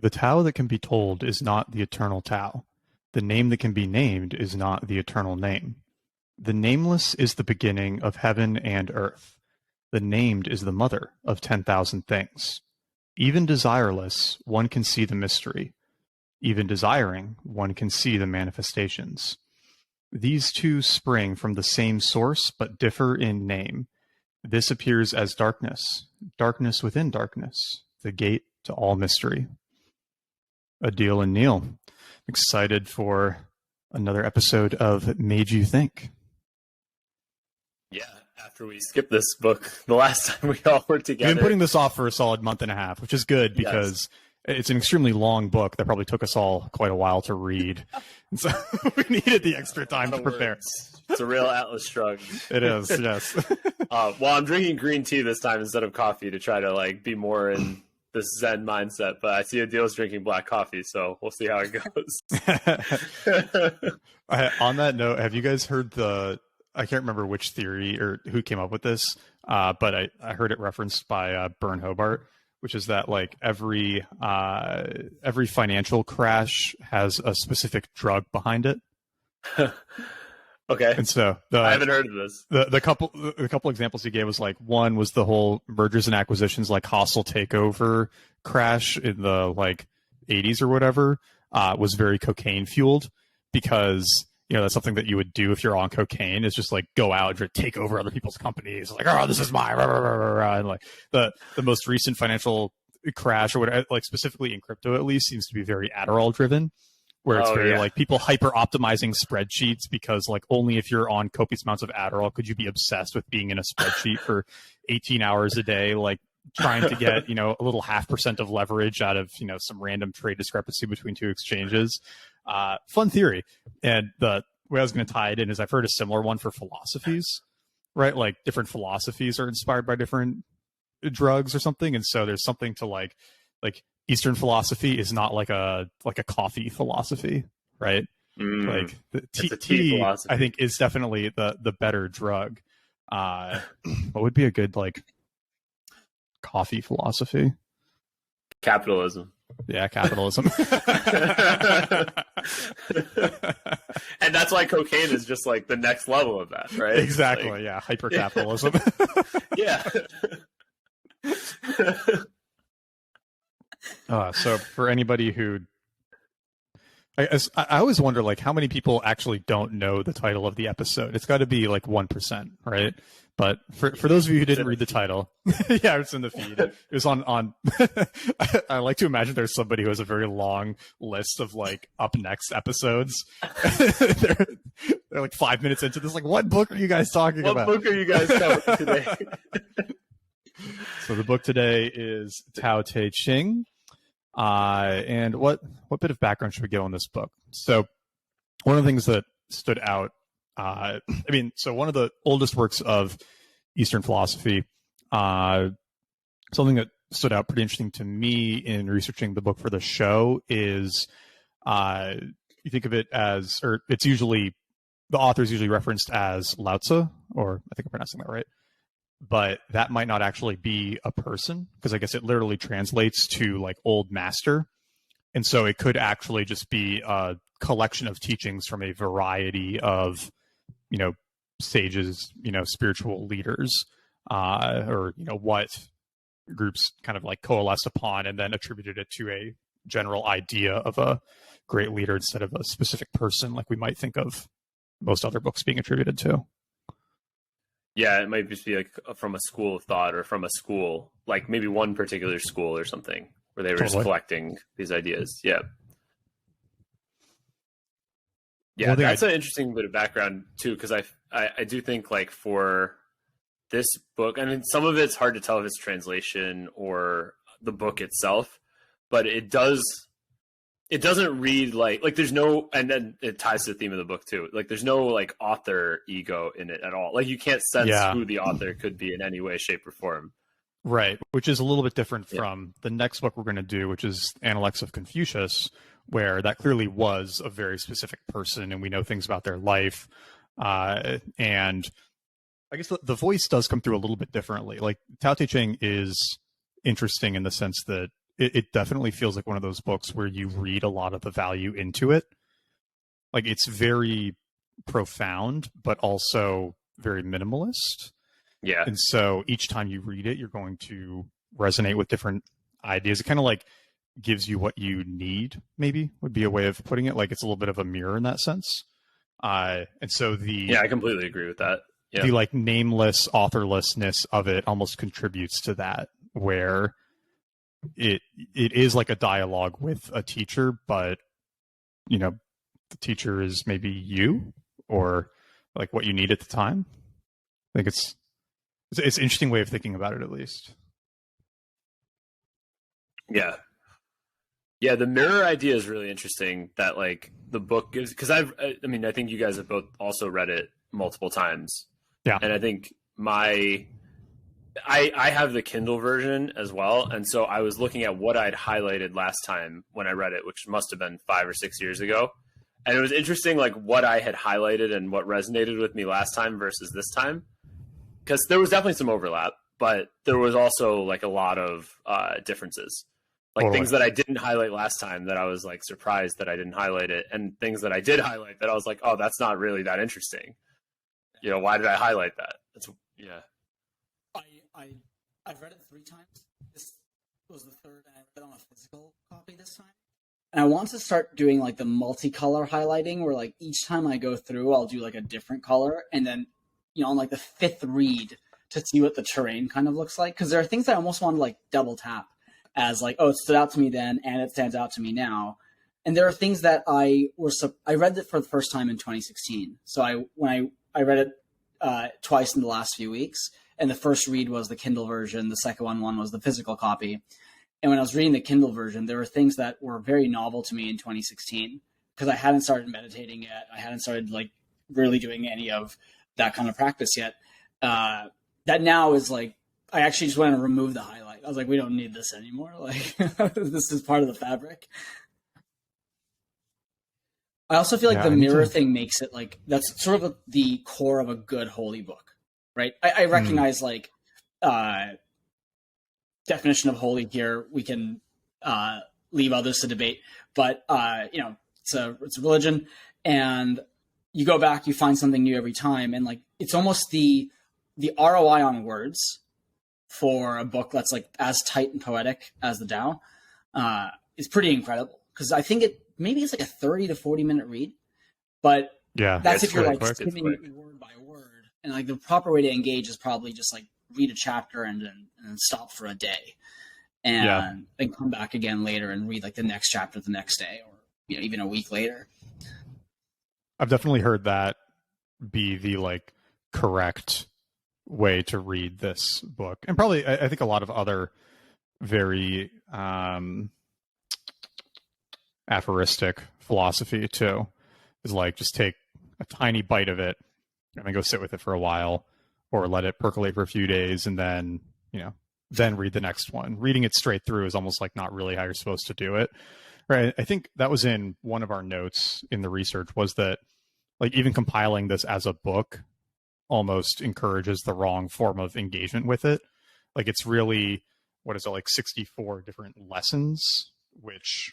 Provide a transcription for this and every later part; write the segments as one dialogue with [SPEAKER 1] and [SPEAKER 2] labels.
[SPEAKER 1] The Tao that can be told is not the eternal Tao. The name that can be named is not the eternal name. The nameless is the beginning of heaven and earth. The named is the mother of 10,000 things. Even desireless, one can see the mystery. Even desiring, one can see the manifestations. These two spring from the same source but differ in name. This appears as darkness, darkness within darkness, the gate to all mystery. Adil and Neil, excited for another episode of Made You Think.
[SPEAKER 2] Yeah, after we skipped this book the last time we all were together.
[SPEAKER 1] We've been putting this off for a solid month and a half, which is good because it's an extremely long book that probably took us all quite a while to read. And so we needed the extra time to prepare.
[SPEAKER 2] It's a real Atlas Shrugged.
[SPEAKER 1] It is, yes.
[SPEAKER 2] Well, I'm drinking green tea this time instead of coffee to try to be more in this Zen mindset. But I see Adil's drinking black coffee, so we'll see how it goes.
[SPEAKER 1] On that note, have you guys heard I can't remember which theory or who came up with this, but I heard it referenced by Bern Hobart, which is that every financial crash has a specific drug behind it.
[SPEAKER 2] Okay.
[SPEAKER 1] And so
[SPEAKER 2] I haven't heard of this.
[SPEAKER 1] The couple examples he gave was one was the whole mergers and acquisitions, hostile takeover crash in the 80s or whatever, was very cocaine fueled because that's something that you would do if you're on cocaine, is just go out and take over other people's companies. Oh, this is mine. And the most recent financial crash or whatever, specifically in crypto at least, seems to be very Adderall driven, where it's very people hyper optimizing spreadsheets because only if you're on copious amounts of Adderall could you be obsessed with being in a spreadsheet for 18 hours a day, trying to get, a little 0.5% of leverage out of, some random trade discrepancy between two exchanges. Fun theory. And the way I was going to tie it in is I've heard a similar one for philosophies, right? Different philosophies are inspired by different drugs or something. And so there's something to like Eastern philosophy is not like a coffee philosophy, right? The tea philosophy, I think, is definitely the better drug. What would be a good coffee philosophy?
[SPEAKER 2] Capitalism.
[SPEAKER 1] Yeah, capitalism.
[SPEAKER 2] And that's why cocaine is just the next level of that, right?
[SPEAKER 1] Exactly. Yeah, hyper capitalism.
[SPEAKER 2] Yeah.
[SPEAKER 1] So for anybody who, I always wonder how many people actually don't know the title of the episode. It's got to be 1%, right? But for those of you who didn't read the title, yeah, it's in the feed. It was on I like to imagine there's somebody who has a very long list of up next episodes. they're 5 minutes into this. What book are you guys talking about?
[SPEAKER 2] What book are you guys covering today?
[SPEAKER 1] So the book today is Tao Te Ching. And what bit of background should we get on this book? So one of the things that stood out, so one of the oldest works of Eastern philosophy, something that stood out pretty interesting to me in researching the book for the show is, you think of it as, or it's usually, the author is usually referenced as Lao Tzu, or I think I'm pronouncing that right. But that might not actually be a person, because I guess it literally translates to old master. And so it could actually just be a collection of teachings from a variety of, sages, spiritual leaders, or, what groups kind of coalesced upon and then attributed it to a general idea of a great leader instead of a specific person like we might think of most other books being attributed to.
[SPEAKER 2] Yeah, it might just be from a school of thought or from a school, maybe one particular school or something where they were just collecting these ideas. Yeah. Yeah, that's an interesting bit of background too, because I do think for this book, some of it's hard to tell if it's translation or the book itself, but it doesn't read there's no, and then it ties to the theme of the book too. There's no author ego in it at all. You can't sense who the author could be in any way, shape, or form.
[SPEAKER 1] Right, which is a little bit different from the next book we're going to do, which is Analects of Confucius, where that clearly was a very specific person and we know things about their life. And I guess the voice does come through a little bit differently. Tao Te Ching is interesting in the sense that it definitely feels like one of those books where you read a lot of the value into it. Like, it's very profound, but also very minimalist.
[SPEAKER 2] Yeah.
[SPEAKER 1] And so each time you read it, you're going to resonate with different ideas. It kind of like gives you what you need, maybe would be a way of putting it. Like, it's a little bit of a mirror in that sense. And so
[SPEAKER 2] I completely agree with that. Yeah.
[SPEAKER 1] The like nameless authorlessness of it almost contributes to that, where it is like a dialogue with a teacher, but you know, the teacher is maybe you, or like what you need at the time. I think it's an interesting way of thinking about it, at least.
[SPEAKER 2] Yeah. Yeah, the mirror idea is really interesting, that like the book gives, because I think you guys have both also read it multiple times.
[SPEAKER 1] Yeah.
[SPEAKER 2] And I think I have the Kindle version as well. And so I was looking at what I'd highlighted last time when I read it, which must have been 5 or 6 years ago. And it was interesting, like what I had highlighted and what resonated with me last time versus this time. Because there was definitely some overlap, but there was also like a lot of differences. Like things that I didn't highlight last time that I was like surprised that I didn't highlight it, and things that I did highlight that I was like, oh, that's not really that interesting. You know, why did I highlight that?
[SPEAKER 3] I've read it 3 times. This was the third, and I read it on a physical copy this time. And I want to start doing like the multicolor highlighting, where like each time I go through, I'll do like a different color, and then, you know, on like the 5th read to see what the terrain kind of looks like. Because there are things that I almost want to like double tap as like, oh, it stood out to me then, and it stands out to me now. And there are things that I read it for the first time in 2016. So when I read it twice in the last few weeks, and the first read was the Kindle version, the second one was the physical copy. And when I was reading the Kindle version, there were things that were very novel to me in 2016 because I hadn't started meditating yet. I hadn't started like really doing any of that kind of practice yet. That now is like, I actually just want to remove the highlight. I was like, we don't need this anymore. Like, this is part of the fabric. I also feel like the mirror thing makes it like, that's sort of the core of a good holy book, right? I recognize like definition of holy here. We can leave others to debate, but you know, it's a religion, and you go back, you find something new every time, and like it's almost the ROI on words for a book that's like as tight and poetic as the Tao is pretty incredible, because I think maybe it's like a 30 to 40 minute read, but that's if you're like skimming word by word, and like the proper way to engage is probably just like read a chapter and stop for a day and come back again later and read like the next chapter the next day, or you know, even a week later.
[SPEAKER 1] I've definitely heard that be the like correct way to read this book, and probably I think a lot of other very aphoristic philosophy too is like just take a tiny bite of it and then go sit with it for a while, or let it percolate for a few days, and then, you know, then read the next one. Reading it straight through is almost like not really how you're supposed to do it, right? I think that was in one of our notes in the research, was that like even compiling this as a book almost encourages the wrong form of engagement with it. Like it's really, what is it, like 64 different lessons, which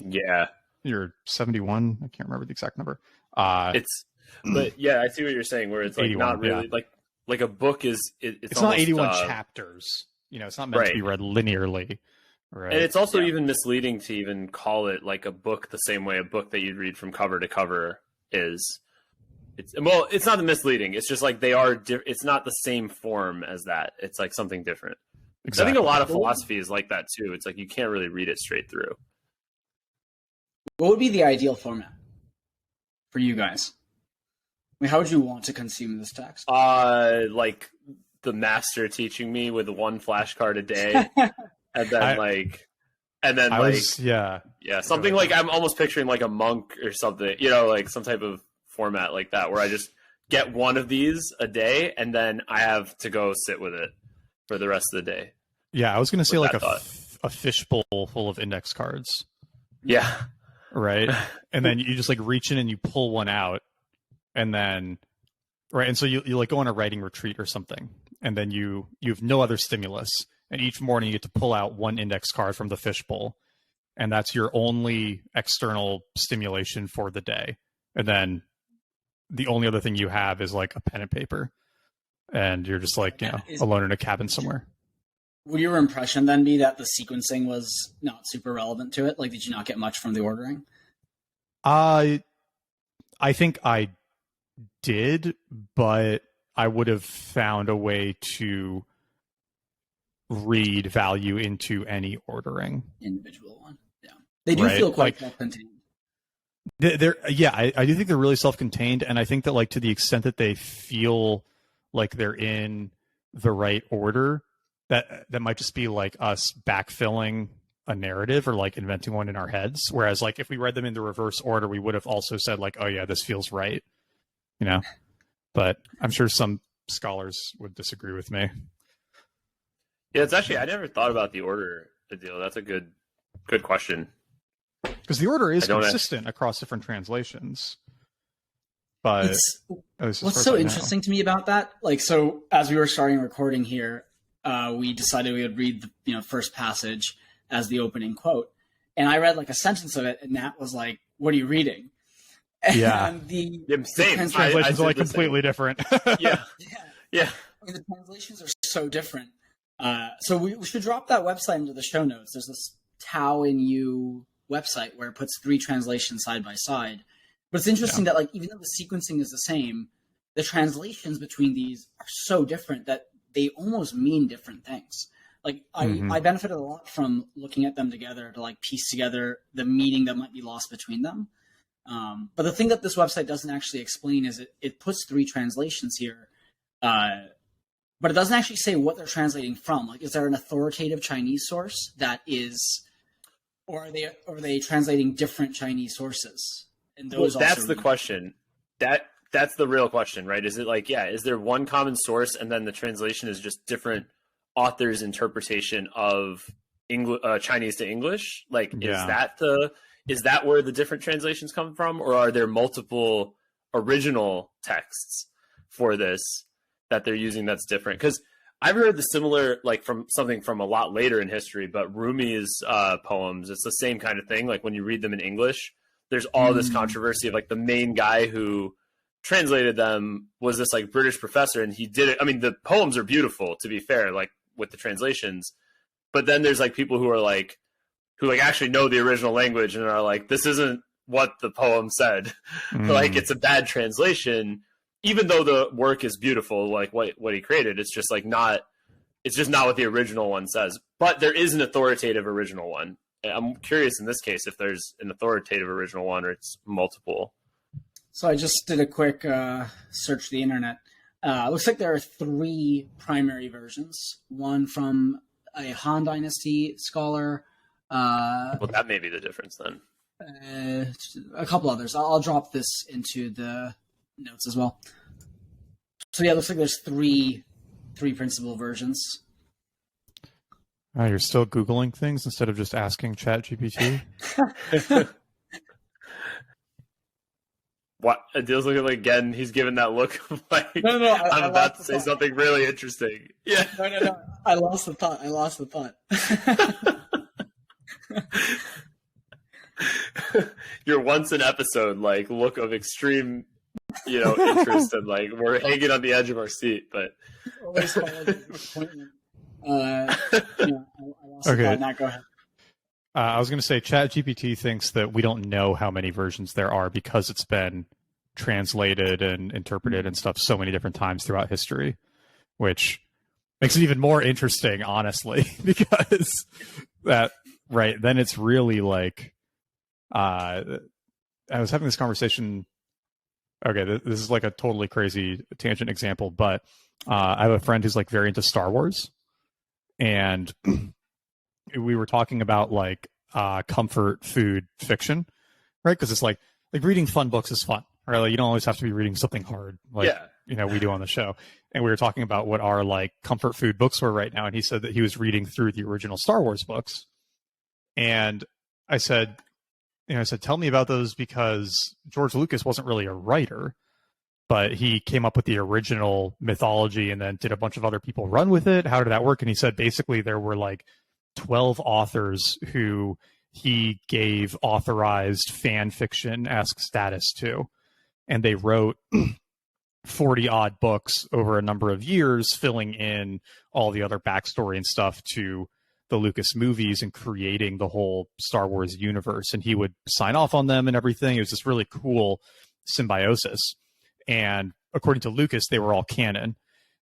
[SPEAKER 1] you're 71. I can't remember the exact number.
[SPEAKER 2] But yeah, I see what you're saying, where it's like 81, not really like a book is, it's
[SPEAKER 1] not
[SPEAKER 2] almost,
[SPEAKER 1] 81 chapters. You know, it's not meant to be read linearly. Right.
[SPEAKER 2] And it's also even misleading to even call it like a book the same way a book that you'd read from cover to cover is. It's not misleading. It's just like they are. It's not the same form as that. It's like something different. Exactly. I think a lot of philosophy is like that too. It's like you can't really read it straight through.
[SPEAKER 3] What would be the ideal format for you guys? I mean, how would you want to consume this text?
[SPEAKER 2] Like the master teaching me with 1 flashcard a day, and then something like I'm almost picturing like a monk or something. You know, like some type of format like that, where I just get one of these a day, and then I have to go sit with it for the rest of the day.
[SPEAKER 1] Yeah, I was going to say like a fishbowl full of index cards.
[SPEAKER 2] Yeah.
[SPEAKER 1] Right. And then you just like reach in and you pull one out, and then, right. And so you like go on a writing retreat or something, and then you have no other stimulus. And each morning you get to pull out one index card from the fishbowl, and then you like go on a writing retreat or something, and then you have no other stimulus. And each morning you get to pull out one index card from the fishbowl, and then you have no other stimulus. And each morning you get to pull out one index card from the fishbowl, and then you and that's your only external stimulation for the day. And then the only other thing you have is like a pen and paper, and you're just like, alone in a cabin somewhere.
[SPEAKER 3] Would your impression then be that the sequencing was not super relevant to it? Like, did you not get much from the ordering?
[SPEAKER 1] I think I did, but I would have found a way to read value into any ordering.
[SPEAKER 3] Individual one. Yeah. They do feel quite self-contained.
[SPEAKER 1] I do think they're really self-contained, and I think that like to the extent that they feel like they're in the right order, that might just be like us backfilling a narrative or like inventing one in our heads. Whereas like if we read them in the reverse order, we would have also said like, oh yeah, this feels right, But I'm sure some scholars would disagree with me.
[SPEAKER 2] Yeah, it's actually, I never thought about the order, Adil. That's a good question.
[SPEAKER 1] Because the order is consistent across different translations. But
[SPEAKER 3] what's so interesting to me about that, like, so as we were starting recording here, we decided we would read the first passage as the opening quote, and I read like a sentence of it, and Nat was like, "What are you reading?" And
[SPEAKER 2] the
[SPEAKER 1] translations are like completely different.
[SPEAKER 2] Yeah.
[SPEAKER 3] I mean, the translations are so different. So we should drop that website into the show notes. There's this Tao in You website where it puts 3 translations side by side. But it's interesting that like even though the sequencing is the same, the translations between these are so different that they almost mean different things. Like I benefited a lot from looking at them together to like piece together the meaning that might be lost between them. But the thing that this website doesn't actually explain is it puts 3 translations here, but it doesn't actually say what they're translating from. Like, is there an authoritative Chinese source that is, or are they translating different Chinese sources? And those
[SPEAKER 2] that's the question. That's the real question, right? Is it like, is there one common source and then the translation is just different authors' interpretation of Chinese to English? Like, is that where the different translations come from, or are there multiple original texts for this that they're using that's different? Because I've heard the similar, like from something from a lot later in history, but Rumi's poems, it's the same kind of thing. Like when you read them in English, there's all this controversy of like the main guy who translated them was this like British professor, and he did it. I mean, the poems are beautiful, to be fair, like with the translations, but then there's like people who actually know the original language and are like, this isn't what the poem said. Like, it's a bad translation, even though the work is beautiful, like what he created. It's just like it's just not what the original one says. But there is an authoritative original one. I'm curious in this case if there's an authoritative original one or it's multiple.
[SPEAKER 3] So I just did a quick search of the internet. It looks like there are 3 primary versions. One from a Han Dynasty scholar.
[SPEAKER 2] Well, that may be the difference then.
[SPEAKER 3] A couple others. I'll drop this into the notes as well. So yeah, it looks like there's three principal versions.
[SPEAKER 1] You're still Googling things instead of just asking ChatGPT?
[SPEAKER 2] What? Adil's looking like, again, he's given that look of like, no, I'm about to say something really interesting. Yeah.
[SPEAKER 3] No. I lost the thought.
[SPEAKER 2] Your once an episode like look of extreme interest and like we're hanging on the edge of our seat, but
[SPEAKER 3] okay. Go ahead.
[SPEAKER 1] I was going to say ChatGPT thinks that we don't know how many versions there are because it's been translated and interpreted and stuff so many different times throughout history, which makes it even more interesting, honestly, because then it's really like, I was having this conversation. Okay, this is like a totally crazy tangent example, but I have a friend who's like very into Star Wars, and we were talking about like comfort food fiction, right? Because it's like reading fun books is fun, right? Like you don't always have to be reading something hard, like we do on the show. And we were talking about what our like comfort food books were right now, and he said that he was reading through the original Star Wars books, and I said, tell me about those, because George Lucas wasn't really a writer, but he came up with the original mythology and then did a bunch of other people run with it. How did that work? And he said basically there were like 12 authors who he gave authorized fan fiction-esque status to. And they wrote 40 odd books over a number of years, filling in all the other backstory and stuff to the Lucas movies and creating the whole Star Wars universe. And he would sign off on them and everything. It was this really cool symbiosis. And according to Lucas, they were all canon.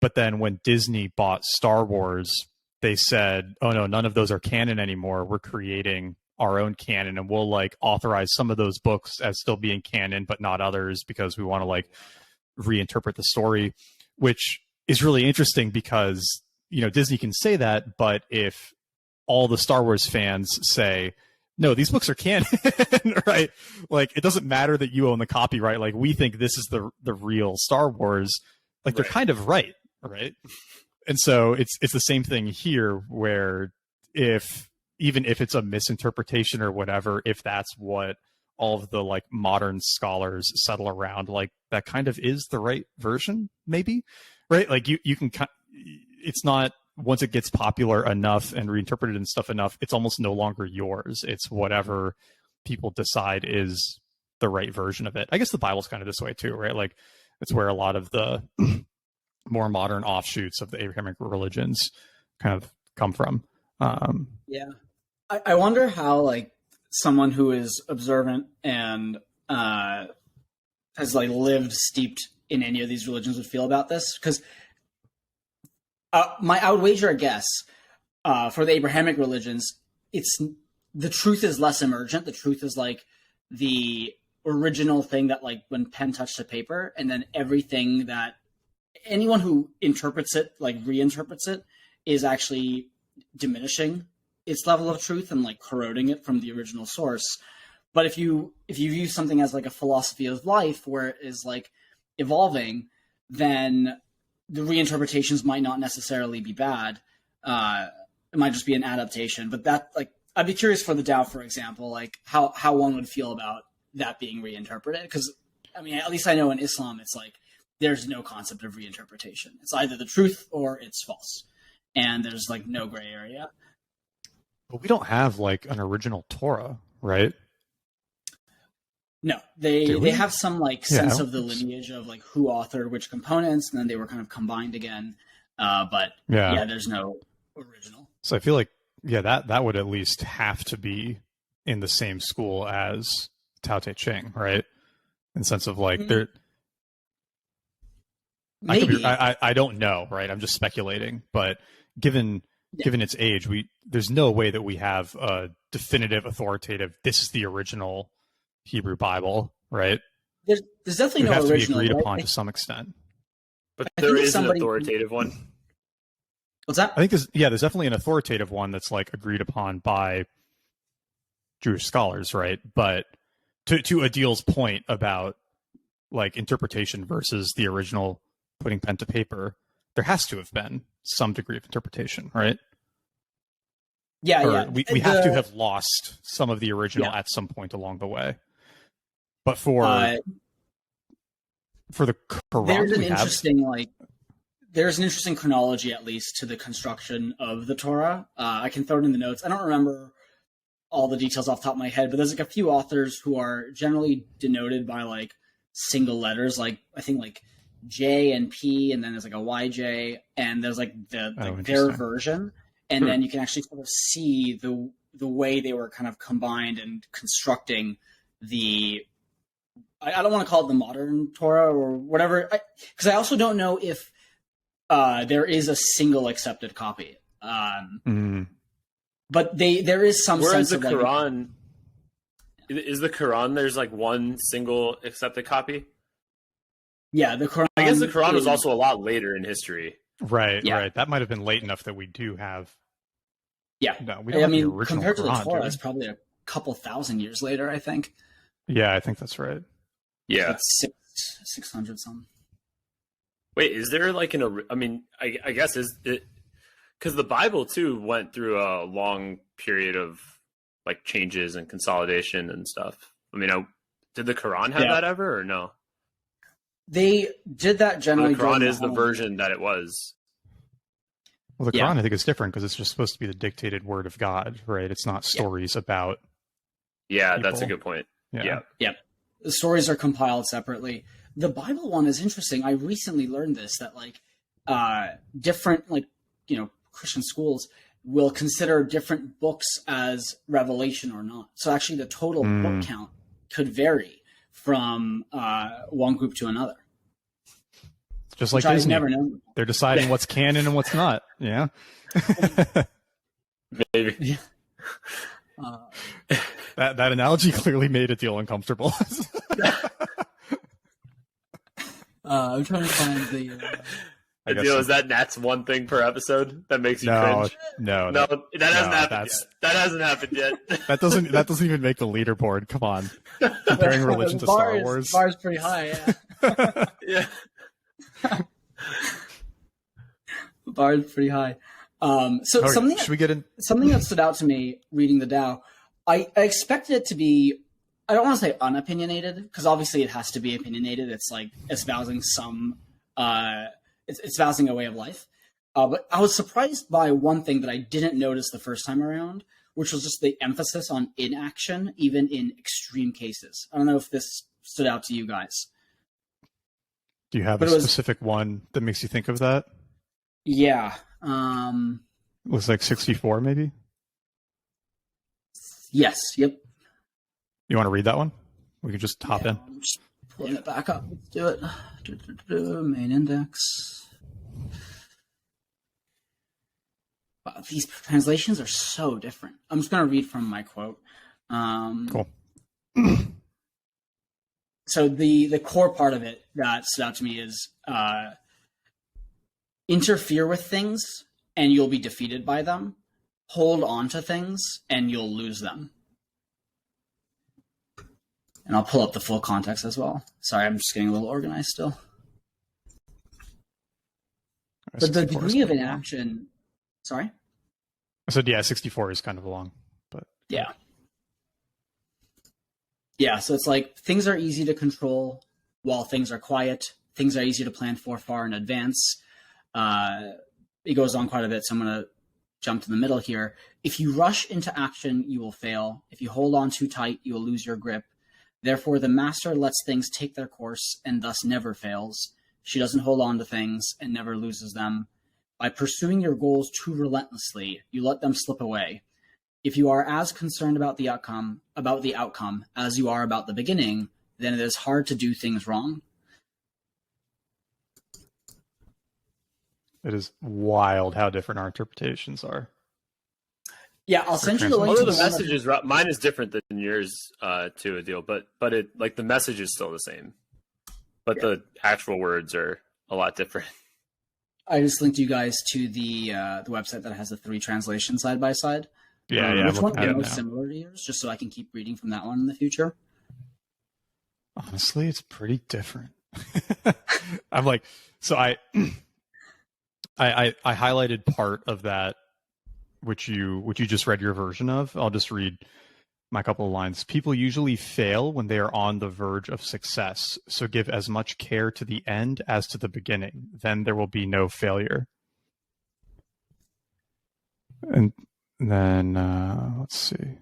[SPEAKER 1] But then when Disney bought Star Wars, they said, oh no, none of those are canon anymore. We're creating our own canon, and we'll like authorize some of those books as still being canon, but not others, because we want to like reinterpret the story, which is really interesting because, you know, Disney can say that, but if all the Star Wars fans say, no, these books are canon, right? Like, it doesn't matter that you own the copyright. Like, we think this is the real Star Wars. Like, they're kind of right? And so it's the same thing here, where even if it's a misinterpretation or whatever, if that's what all of the like modern scholars settle around, like that kind of is the right version, maybe, right? Like you can, it's not, once it gets popular enough and reinterpreted and stuff enough, it's almost no longer yours. It's whatever people decide is the right version of it. I guess the Bible's kind of this way too, right? Like it's where a lot of the more modern offshoots of the Abrahamic religions kind of come from.
[SPEAKER 3] Yeah. I wonder how like someone who is observant and has like lived steeped in any of these religions would feel about this, because I would wager a guess for the Abrahamic religions, it's the truth is less emergent. The truth is like the original thing that like when pen touched the paper, and then everything that anyone who interprets it, like reinterprets it, is actually diminishing its level of truth and like corroding it from the original source. But if you view something as like a philosophy of life where it is like evolving, then the reinterpretations might not necessarily be bad. It might just be an adaptation. But that, like, I'd be curious for the Tao, for example, like how one would feel about that being reinterpreted. Because, I mean, at least I know in Islam, it's like there's no concept of reinterpretation. It's either the truth or it's false. And there's like no gray area.
[SPEAKER 1] But we don't have like an original Torah, right?
[SPEAKER 3] No, they have some like sense of the lineage of like who authored which components, and then they were kind of combined again. But there's no original.
[SPEAKER 1] So I feel like that would at least have to be in the same school as Tao Te Ching, right? In the sense of like they're
[SPEAKER 3] maybe
[SPEAKER 1] I don't know, right? I'm just speculating, but given its age, there's no way that we have a definitive, authoritative, this is the original Hebrew Bible, right?
[SPEAKER 3] There's definitely no original. It has to be
[SPEAKER 1] agreed upon to some extent.
[SPEAKER 2] But there is an authoritative one.
[SPEAKER 3] What's that?
[SPEAKER 1] I think there's definitely an authoritative one that's like agreed upon by Jewish scholars, right? But to Adil's point about like interpretation versus the original putting pen to paper, there has to have been some degree of interpretation, right?
[SPEAKER 3] Yeah.
[SPEAKER 1] We have to have lost some of the original at some point along the way. But for the Quran,
[SPEAKER 3] there's an interesting chronology, at least, to the construction of the Torah. I can throw it in the notes. I don't remember all the details off the top of my head, but there's like a few authors who are generally denoted by like single letters, like I think like J and P, and then there's like a YJ, and there's like their version, and then you can actually sort of see the way they were kind of combined and constructing the. I don't want to call it the modern Torah or whatever, because I also don't know if there is a single accepted copy. But there is some sense of
[SPEAKER 2] Quran. Is the Quran? There's like one single accepted copy.
[SPEAKER 3] Yeah, the Quran.
[SPEAKER 2] I guess the Quran was also a lot later in history.
[SPEAKER 1] Right. That might have been late enough that we do have.
[SPEAKER 3] Yeah,
[SPEAKER 1] no, we don't have the original
[SPEAKER 3] compared
[SPEAKER 1] Quran,
[SPEAKER 3] to the Torah, it's probably a couple thousand years later, I think.
[SPEAKER 1] Yeah, I think that's right.
[SPEAKER 2] Yeah,
[SPEAKER 3] it's 600 something.
[SPEAKER 2] Wait, is there like I guess is it because the Bible too went through a long period of like changes and consolidation and stuff. I mean, did the Quran have that ever or no?
[SPEAKER 3] They did that generally.
[SPEAKER 2] The Quran is the version that it was.
[SPEAKER 1] Well, the Quran I think is different because it's just supposed to be the dictated word of God, right? It's not stories about
[SPEAKER 2] Yeah,
[SPEAKER 1] people.
[SPEAKER 2] That's a good point. Yeah.
[SPEAKER 3] The stories are compiled separately. The Bible one is interesting. I recently learned this, that like different Christian schools will consider different books as revelation or not. So actually the total book count could vary from one group to another.
[SPEAKER 1] Just like Disney.
[SPEAKER 3] I've never known.
[SPEAKER 1] They're deciding what's canon and what's not. Yeah.
[SPEAKER 2] Maybe.
[SPEAKER 3] Yeah.
[SPEAKER 1] That analogy clearly made Adil uncomfortable.
[SPEAKER 3] I'm trying to find the.
[SPEAKER 2] Adil, is that Nat's one thing per episode that makes you cringe?
[SPEAKER 1] No,
[SPEAKER 2] that hasn't happened yet. That hasn't happened yet.
[SPEAKER 1] That doesn't even make the leaderboard. Come on, comparing religion to Star Wars.
[SPEAKER 3] The bar is pretty high. Yeah.
[SPEAKER 2] Yeah.
[SPEAKER 3] The bar is pretty high. Something that stood out to me reading the Tao, I expected it to be, I don't want to say unopinionated, because obviously it has to be opinionated. It's like espousing it's espousing a way of life. But I was surprised by one thing that I didn't notice the first time around, which was just the emphasis on inaction, even in extreme cases. I don't know if this stood out to you guys.
[SPEAKER 1] Do you have a specific one that makes you think of that?
[SPEAKER 3] Yeah.
[SPEAKER 1] It was like 64, maybe?
[SPEAKER 3] Yes. Yep.
[SPEAKER 1] You want to read that one? We can just hop in.
[SPEAKER 3] I'm just pulling it back up. Let's do it. Main index. Wow, these translations are so different. I'm just going to read from my quote.
[SPEAKER 1] Cool.
[SPEAKER 3] So the core part of it that stood out to me is interfere with things and you'll be defeated by them. Hold on to things and you'll lose them. And I'll pull up the full context as well. Sorry, I'm just getting a little organized still. But the degree of inaction... Sorry?
[SPEAKER 1] I said, 64 is kind of long. But
[SPEAKER 3] yeah. Yeah, so it's like things are easy to control while things are quiet. Things are easy to plan for far in advance. It goes on quite a bit, so I'm going to jump to the middle here. If you rush into action, you will fail. If you hold on too tight, you will lose your grip. Therefore, the master lets things take their course and thus never fails. She doesn't hold on to things and never loses them. By pursuing your goals too relentlessly, you let them slip away. If you are as concerned about the outcome as you are about the beginning, then it is hard to do things wrong.
[SPEAKER 1] It is wild how different our interpretations are.
[SPEAKER 3] Yeah, I'll send you the link.
[SPEAKER 2] Although the message is mine is different than yours to Adil, but it like the message is still the same, but the actual words are a lot different.
[SPEAKER 3] I just linked you guys to the website that has the 3 translations side by side.
[SPEAKER 1] Yeah.
[SPEAKER 3] Which one is most similar to yours? Just so I can keep reading from that one in the future.
[SPEAKER 1] Honestly, it's pretty different. I'm like, so I highlighted part of that, which you just read your version of. I'll just read my couple of lines. People usually fail when they are on the verge of success, so give as much care to the end as to the beginning. Then there will be no failure. And then let's see.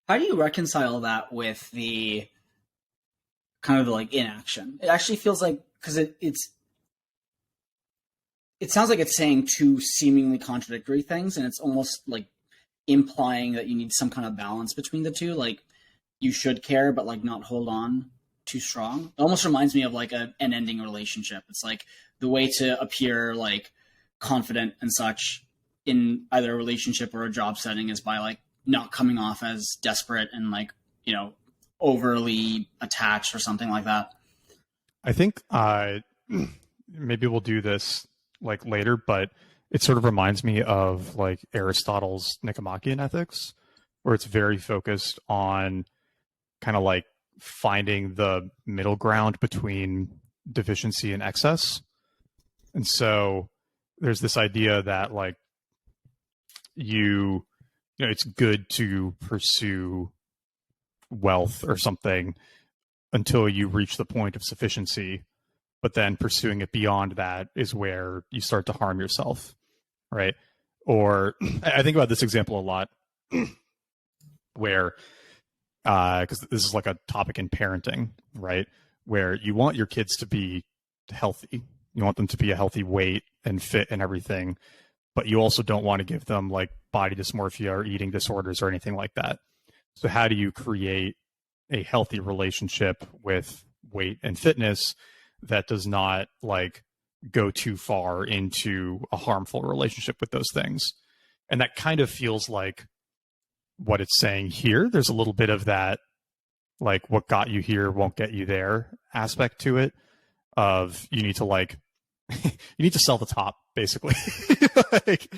[SPEAKER 3] How do you reconcile that with the kind of like inaction? It actually feels like, because it sounds like it's saying two seemingly contradictory things, and it's almost like implying that you need some kind of balance between the two. Like you should care, but like not hold on too strong. It almost reminds me of like an ending relationship. It's like the way to appear like confident and such in either a relationship or a job setting is by like not coming off as desperate and like, you know, overly attached or something like that.
[SPEAKER 1] I think maybe we'll do this like later, but it sort of reminds me of like Aristotle's Nicomachean Ethics, where it's very focused on kind of like finding the middle ground between deficiency and excess. And so there's this idea that like you know, it's good to pursue wealth or something until you reach the point of sufficiency, but then pursuing it beyond that is where you start to harm yourself, right? Or I think about this example a lot where, because this is like a topic in parenting, right? Where you want your kids to be healthy. You want them to be a healthy weight and fit and everything, but you also don't want to give them like body dysmorphia or eating disorders or anything like that. So how do you create a healthy relationship with weight and fitness that does not like go too far into a harmful relationship with those things? And that kind of feels like what it's saying here. There's a little bit of that, like what got you here won't get you there aspect to it, of you need to like, you need to sell the top, basically. Like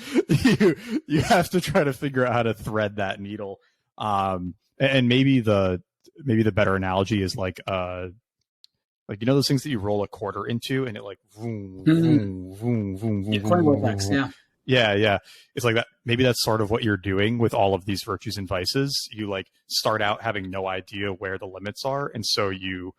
[SPEAKER 1] you have to try to figure out how to thread that needle. And maybe the better analogy is like you know those things that you roll a quarter into and it like vroom, vroom, vroom, vroom, vroom,
[SPEAKER 3] Quarter
[SPEAKER 1] vroom,
[SPEAKER 3] vortex,
[SPEAKER 1] vroom. Yeah. It's like that. Maybe that's sort of what you're doing with all of these virtues and vices. You like start out having no idea where the limits are. And so you're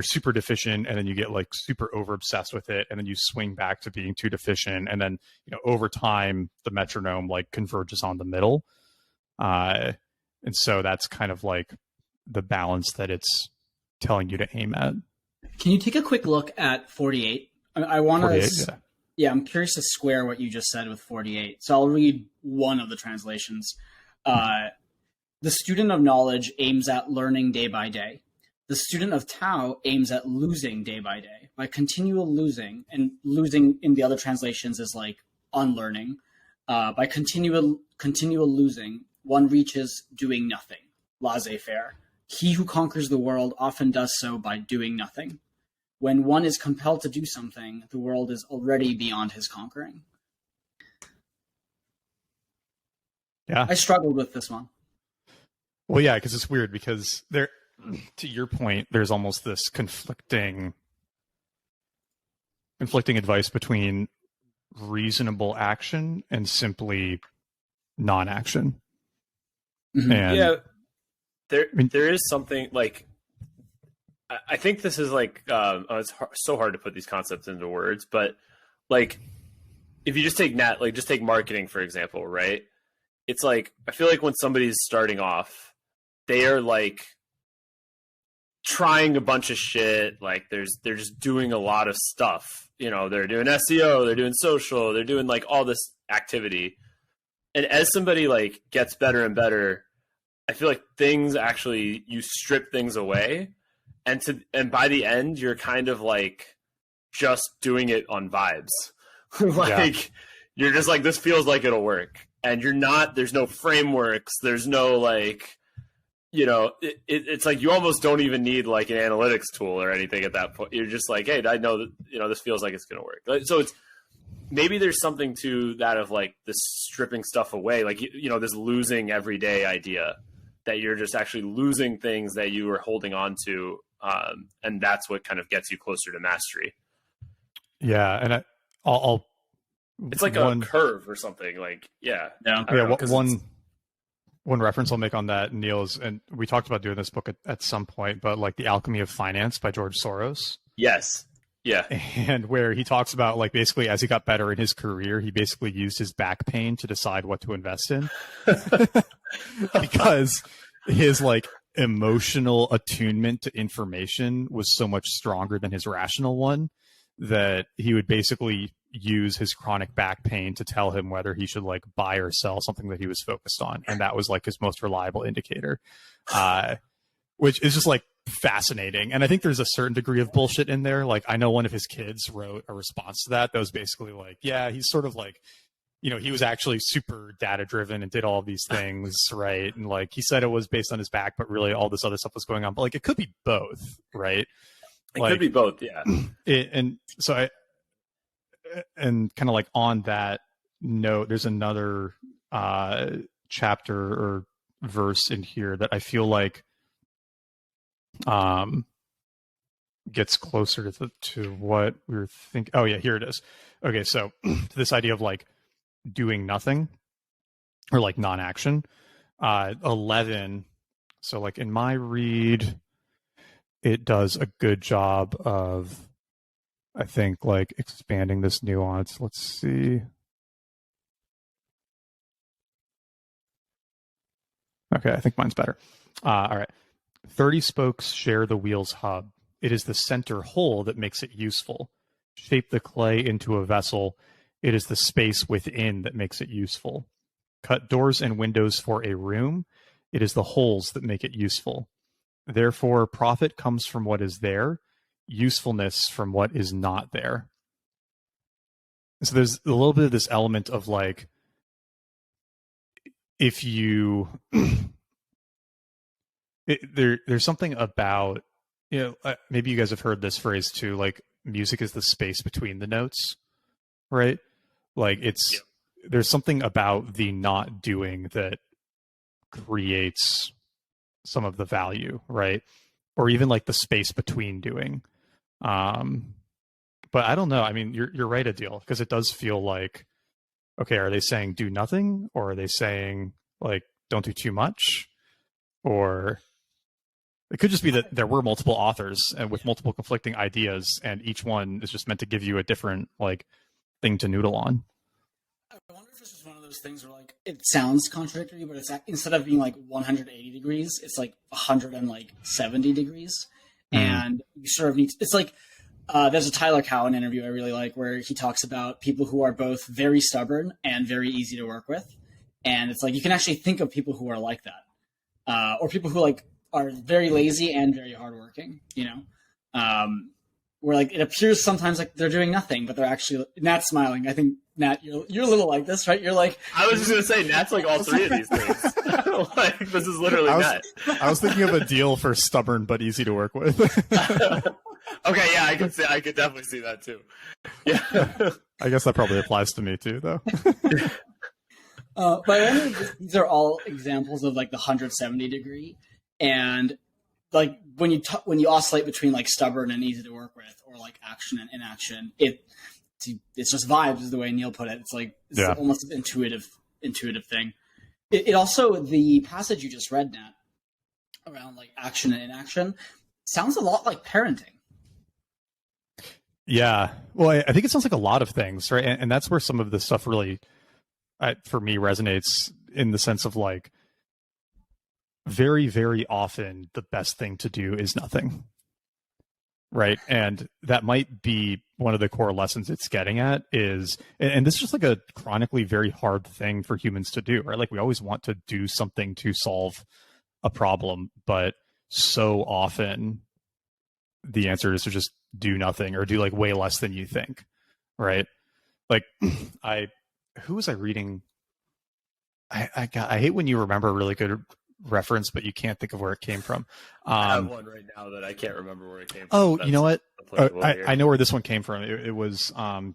[SPEAKER 1] super deficient, and then you get like super over obsessed with it. And then you swing back to being too deficient. And then, over time, the metronome like converges on the middle. And so that's kind of like the balance that it's telling you to aim at.
[SPEAKER 3] Can you take a quick look at 48? I want to... Yeah, I'm curious to square what you just said with 48. So I'll read one of the translations. The student of knowledge aims at learning day by day. The student of Tao aims at losing day by day. By continual losing, and losing in the other translations is like unlearning. By continual losing, one reaches doing nothing. Laissez-faire. He who conquers the world often does so by doing nothing. When one is compelled to do something, the world is already beyond his conquering.
[SPEAKER 1] Yeah.
[SPEAKER 3] I struggled with this one.
[SPEAKER 1] Well, yeah, because it's weird because there, to your point, there's almost this conflicting advice between reasonable action and simply non-action.
[SPEAKER 2] Mm-hmm. And there is something like, I think this is like, it's so hard to put these concepts into words, but like, if you just take just take marketing, for example, right? It's like, I feel like when somebody's starting off, they are like trying a bunch of shit. Like they're just doing a lot of stuff, they're doing SEO, they're doing social, they're doing like all this activity. And as somebody like gets better and better, I feel like you strip things away. And by the end, you're kind of like just doing it on vibes. You're just like, this feels like it'll work. And there's no frameworks. There's no like, it's like you almost don't even need like an analytics tool or anything at that point. You're just like, hey, I know that, this feels like it's going to work. So it's, maybe there's something to that of like this stripping stuff away. Like, this losing everyday idea that you're just actually losing things that you were holding on to. And that's what kind of gets you closer to mastery.
[SPEAKER 1] Yeah. And I'll
[SPEAKER 2] it's like a curve or something. Like,
[SPEAKER 1] one reference I'll make on that, Neil, is, and we talked about doing this book at some point, but like The Alchemy of Finance by George Soros.
[SPEAKER 2] Yes. Yeah.
[SPEAKER 1] And where he talks about like basically as he got better in his career, he basically used his back pain to decide what to invest in. Because his like emotional attunement to information was so much stronger than his rational one that he would basically use his chronic back pain to tell him whether he should like buy or sell something that he was focused on. And that was like his most reliable indicator, which is just like fascinating. And I think there's a certain degree of bullshit in there. Like I know one of his kids wrote a response to that was basically like, yeah, he's sort of like, he was actually super data driven and did all of these things, right? And like he said it was based on his back, but really all this other stuff was going on. But like it could be both, right?
[SPEAKER 2] It could be both, yeah.
[SPEAKER 1] And so and kind of like on that note, there's another chapter or verse in here that I feel like gets closer to what we were thinking. Oh yeah, here it is. Okay, so this idea of like doing nothing or like non-action. 11. So like in my read, it does a good job of, I think, like expanding this nuance. Let's see. Okay, I think mine's better. All right. 30 spokes share the wheel's hub. It is the center hole that makes it useful. Shape the clay into a vessel. It is the space within that makes it useful. Cut doors and windows for a room. It is the holes that make it useful. Therefore, profit comes from what is there, usefulness from what is not there. So there's a little bit of this element of like, if you there's something about, maybe you guys have heard this phrase too, like music is the space between the notes, right? Like there's something about the not doing that creates some of the value, right? Or even like the space between doing. But I don't know. I mean, you're right, Adil, because it does feel like, okay, are they saying do nothing, or are they saying like don't do too much? Or it could just be that there were multiple authors and with multiple conflicting ideas, and each one is just meant to give you a different like thing to noodle on.
[SPEAKER 3] I wonder if it's just one of those things where like it sounds contradictory, but it's instead of being like 180 degrees, it's like 170 degrees, and you sort of need. It's like there's a Tyler Cowen interview I really like where he talks about people who are both very stubborn and very easy to work with, and it's like you can actually think of people who are like that, or people who like are very lazy and very hardworking, where like it appears sometimes like they're doing nothing, but they're actually. Nat's smiling. I think Nat, you're a little like this, right? You're like.
[SPEAKER 2] I was just gonna say Nat's like all three of these things. Like this is literally Nat.
[SPEAKER 1] I was thinking of a deal for stubborn but easy to work with.
[SPEAKER 2] Okay, yeah, I could definitely see that too. Yeah,
[SPEAKER 1] I guess that probably applies to me too, though.
[SPEAKER 3] But I wonder if these are all examples of like the 170 degree. And like when you oscillate between like stubborn and easy to work with, or like action and inaction, it's just vibes, is the way Neil put it. It's like almost an intuitive thing. It also, the passage you just read, Nat, around like action and inaction, sounds a lot like parenting.
[SPEAKER 1] Yeah, well, I think it sounds like a lot of things, right? And that's where some of this stuff really, for me, resonates in the sense of like, very, very often the best thing to do is nothing, right? And that might be one of the core lessons it's getting at is, and this is just like a chronically very hard thing for humans to do, right? Like we always want to do something to solve a problem, but so often the answer is to just do nothing or do like way less than you think, right? Like who was I reading? I hate when you remember a really good reference, but you can't think of where it came from.
[SPEAKER 2] I have one right now that I can't remember where it came from.
[SPEAKER 1] Oh, you know what? I know where this one came from. It was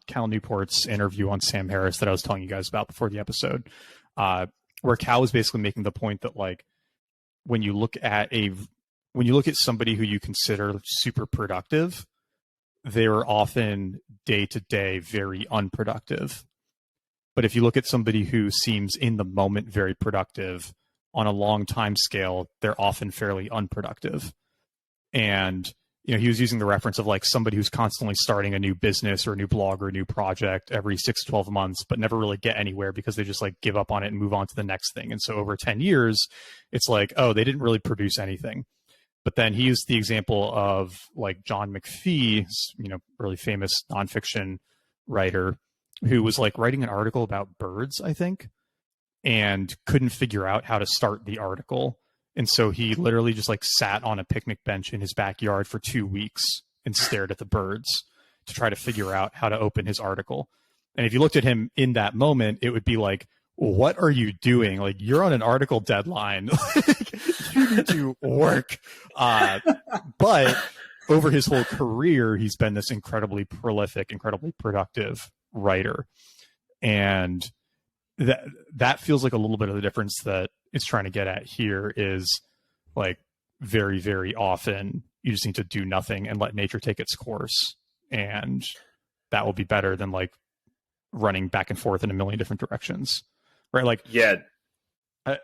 [SPEAKER 1] Cal Newport's interview on Sam Harris that I was telling you guys about before the episode, where Cal was basically making the point that like when you look at somebody who you consider super productive, they are often day to day very unproductive. But if you look at somebody who seems in the moment very productive, on a long time scale, they're often fairly unproductive. And, he was using the reference of like somebody who's constantly starting a new business or a new blog or a new project every 6 to 12 months, but never really get anywhere because they just like give up on it and move on to the next thing. And so over 10 years, it's like, oh, they didn't really produce anything. But then he used the example of like John McPhee, really famous nonfiction writer, who was like writing an article about birds, I think, and couldn't figure out how to start the article. And so he literally just like sat on a picnic bench in his backyard for 2 weeks and stared at the birds to try to figure out how to open his article. And if you looked at him in that moment, it would be like, what are you doing? Like, you're on an article deadline. You need to work. But over his whole career, he's been this incredibly prolific, incredibly productive writer. And that feels like a little bit of the difference that it's trying to get at here is like very, very often you just need to do nothing and let nature take its course. And that will be better than like running back and forth in a million different directions. Right. Like,
[SPEAKER 2] yeah.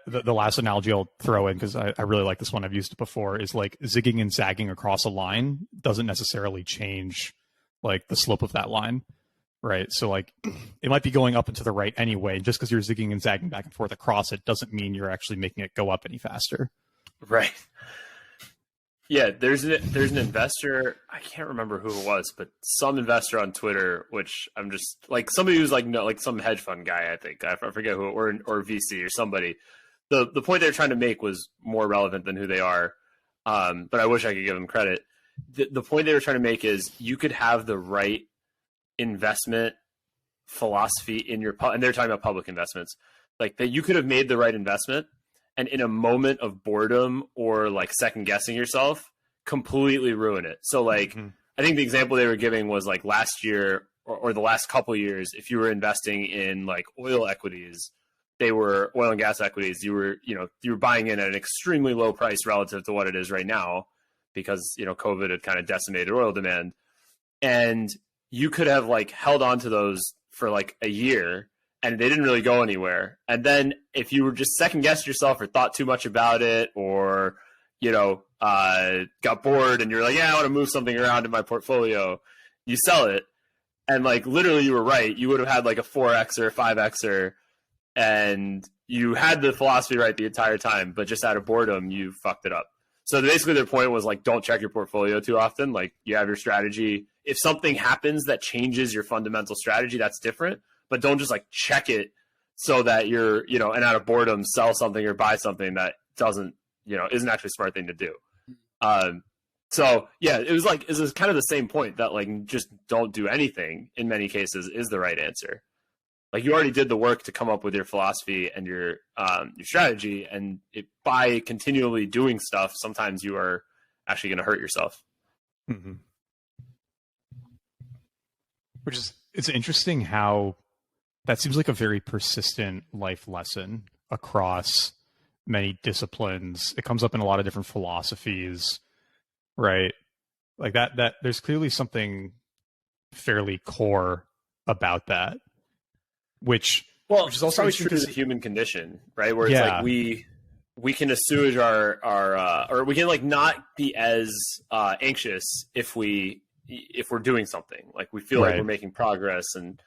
[SPEAKER 1] The last analogy I'll throw in, because I really like this one, I've used it before, is like zigging and zagging across a line doesn't necessarily change like the slope of that line. right? So like it might be going up and to the right anyway. Just because you're zigging and zagging back and forth across it doesn't mean you're actually making it go up any faster.
[SPEAKER 2] Right. Yeah, there's an investor, I can't remember who it was, but some investor on Twitter, which I'm just like somebody who's like, no, like some hedge fund guy, I think. I forget who, or VC or somebody. The point they're trying to make was more relevant than who they are. But I wish I could give them credit. The point they were trying to make is you could have the right investment philosophy in your, and they're talking about public investments, like that you could have made the right investment, and in a moment of boredom or like second guessing yourself, completely ruin it. So like, I think the example they were giving was like last year or the last couple of years, if you were investing in like oil equities, they were oil and gas equities, you were buying in at an extremely low price relative to what it is right now, because, COVID had kind of decimated oil demand. And you could have like held on to those for like a year, and they didn't really go anywhere. And then if you were just second guessed yourself or thought too much about it, or, got bored and you're like, yeah, I want to move something around in my portfolio, you sell it. And like, literally you were right. You would have had like a 4X or a 5Xer, and you had the philosophy right the entire time, but just out of boredom, you fucked it up. So basically their point was like, don't check your portfolio too often. Like, you have your strategy. If something happens that changes your fundamental strategy, that's different. But don't just like check it so that you're, and out of boredom, sell something or buy something that doesn't, isn't actually a smart thing to do. So yeah, it was kind of the same point that like, just don't do anything in many cases is the right answer. Like, you already did the work to come up with your philosophy and your strategy, and by continually doing stuff, sometimes you are actually going to hurt yourself.
[SPEAKER 1] Mm-hmm. It's interesting how that seems like a very persistent life lesson across many disciplines. It comes up in a lot of different philosophies, right? Like that there's clearly something fairly core about that, which is also
[SPEAKER 2] probably true to the human condition, right? Where it's like we can assuage our or we can like not be as anxious if we're doing something. Like, we feel like we're making progress, and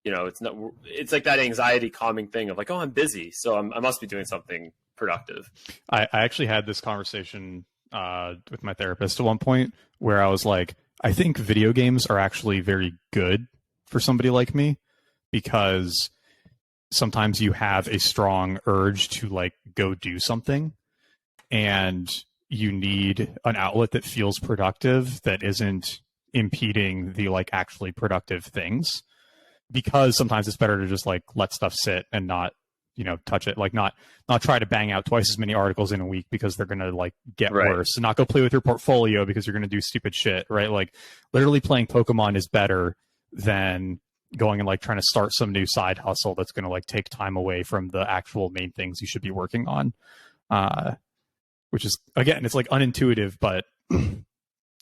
[SPEAKER 2] it's like that anxiety calming thing of like, oh, I'm busy, so I must be doing something productive.
[SPEAKER 1] I actually had this conversation with my therapist at one point where I was like, I think video games are actually very good for somebody like me, because sometimes you have a strong urge to like go do something, and you need an outlet that feels productive, that isn't impeding the like actually productive things, because sometimes it's better to just like let stuff sit and not touch it, like not try to bang out twice as many articles in a week because they're gonna like get worse, and not go play with your portfolio because you're gonna do stupid shit, right? Like, literally playing Pokemon is better than going and like trying to start some new side hustle that's gonna like take time away from the actual main things you should be working on, which is, again, it's like unintuitive, but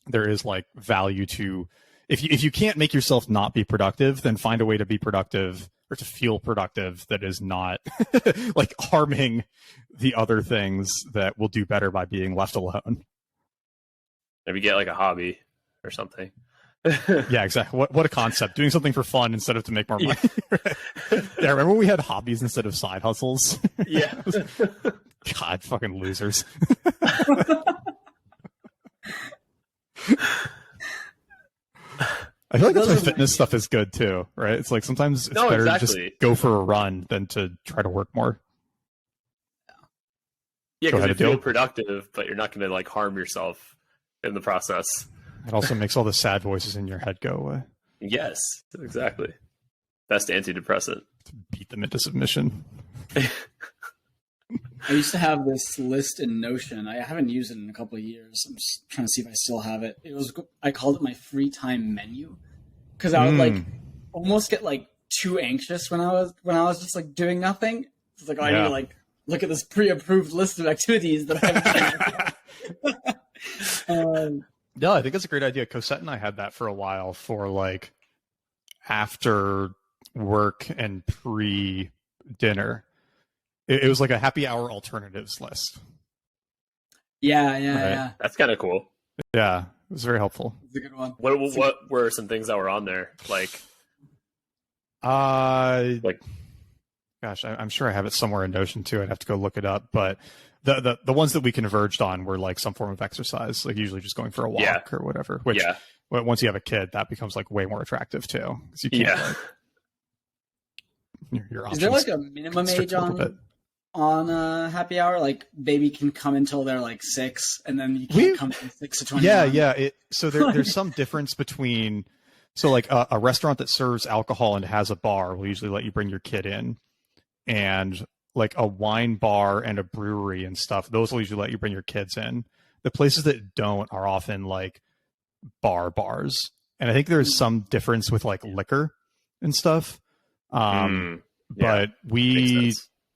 [SPEAKER 1] there is like value to, if you can't make yourself not be productive, then find a way to be productive or to feel productive that is not like harming the other things that will do better by being left alone.
[SPEAKER 2] Maybe get like a hobby or something.
[SPEAKER 1] Yeah, exactly. What a concept. Doing something for fun instead of to make more money. Yeah, remember when we had hobbies instead of side hustles?
[SPEAKER 2] Yeah.
[SPEAKER 1] God, fucking losers. I feel like that's why fitness stuff is good too, right? It's like sometimes it's better to just go for a run than to try to work more.
[SPEAKER 2] Yeah, because you feel productive, but you're not going to like harm yourself in the process.
[SPEAKER 1] It also makes all the sad voices in your head go away.
[SPEAKER 2] Yes, exactly. Best antidepressant.
[SPEAKER 1] To beat them into submission.
[SPEAKER 3] I used to have this list in Notion. I haven't used it in a couple of years. I'm just trying to see if I still have it. I called it my free time menu, because I would like almost get like too anxious when I was just like doing nothing. It's like, I need to like look at this pre-approved list of activities that I haven't done.
[SPEAKER 1] Yeah, I think it's a great idea. Cosette and I had that for a while for like after work and pre-dinner. It was like a happy hour alternatives list.
[SPEAKER 3] Yeah.
[SPEAKER 2] That's kind of cool.
[SPEAKER 1] Yeah, it was very helpful.
[SPEAKER 3] It's a good one.
[SPEAKER 2] What were some things that were on there? Like, Like,
[SPEAKER 1] gosh, I'm sure I have it somewhere in Notion too. I'd have to go look it up, but the ones that we converged on were like some form of exercise, like usually just going for a walk or whatever. Which once you have a kid, that becomes like way more attractive too, because you can't. Like, your
[SPEAKER 3] Is there like a minimum age on happy hour? Like baby can come until they're like 6, and then you can't come from 6 to 21.
[SPEAKER 1] Yeah. So there's some difference between. So like a restaurant that serves alcohol and has a bar will usually let you bring your kid in, and like a wine bar and a brewery and stuff, those will usually let you bring your kids in. The places that don't are often like bars. And I think there's some difference with like liquor and stuff. But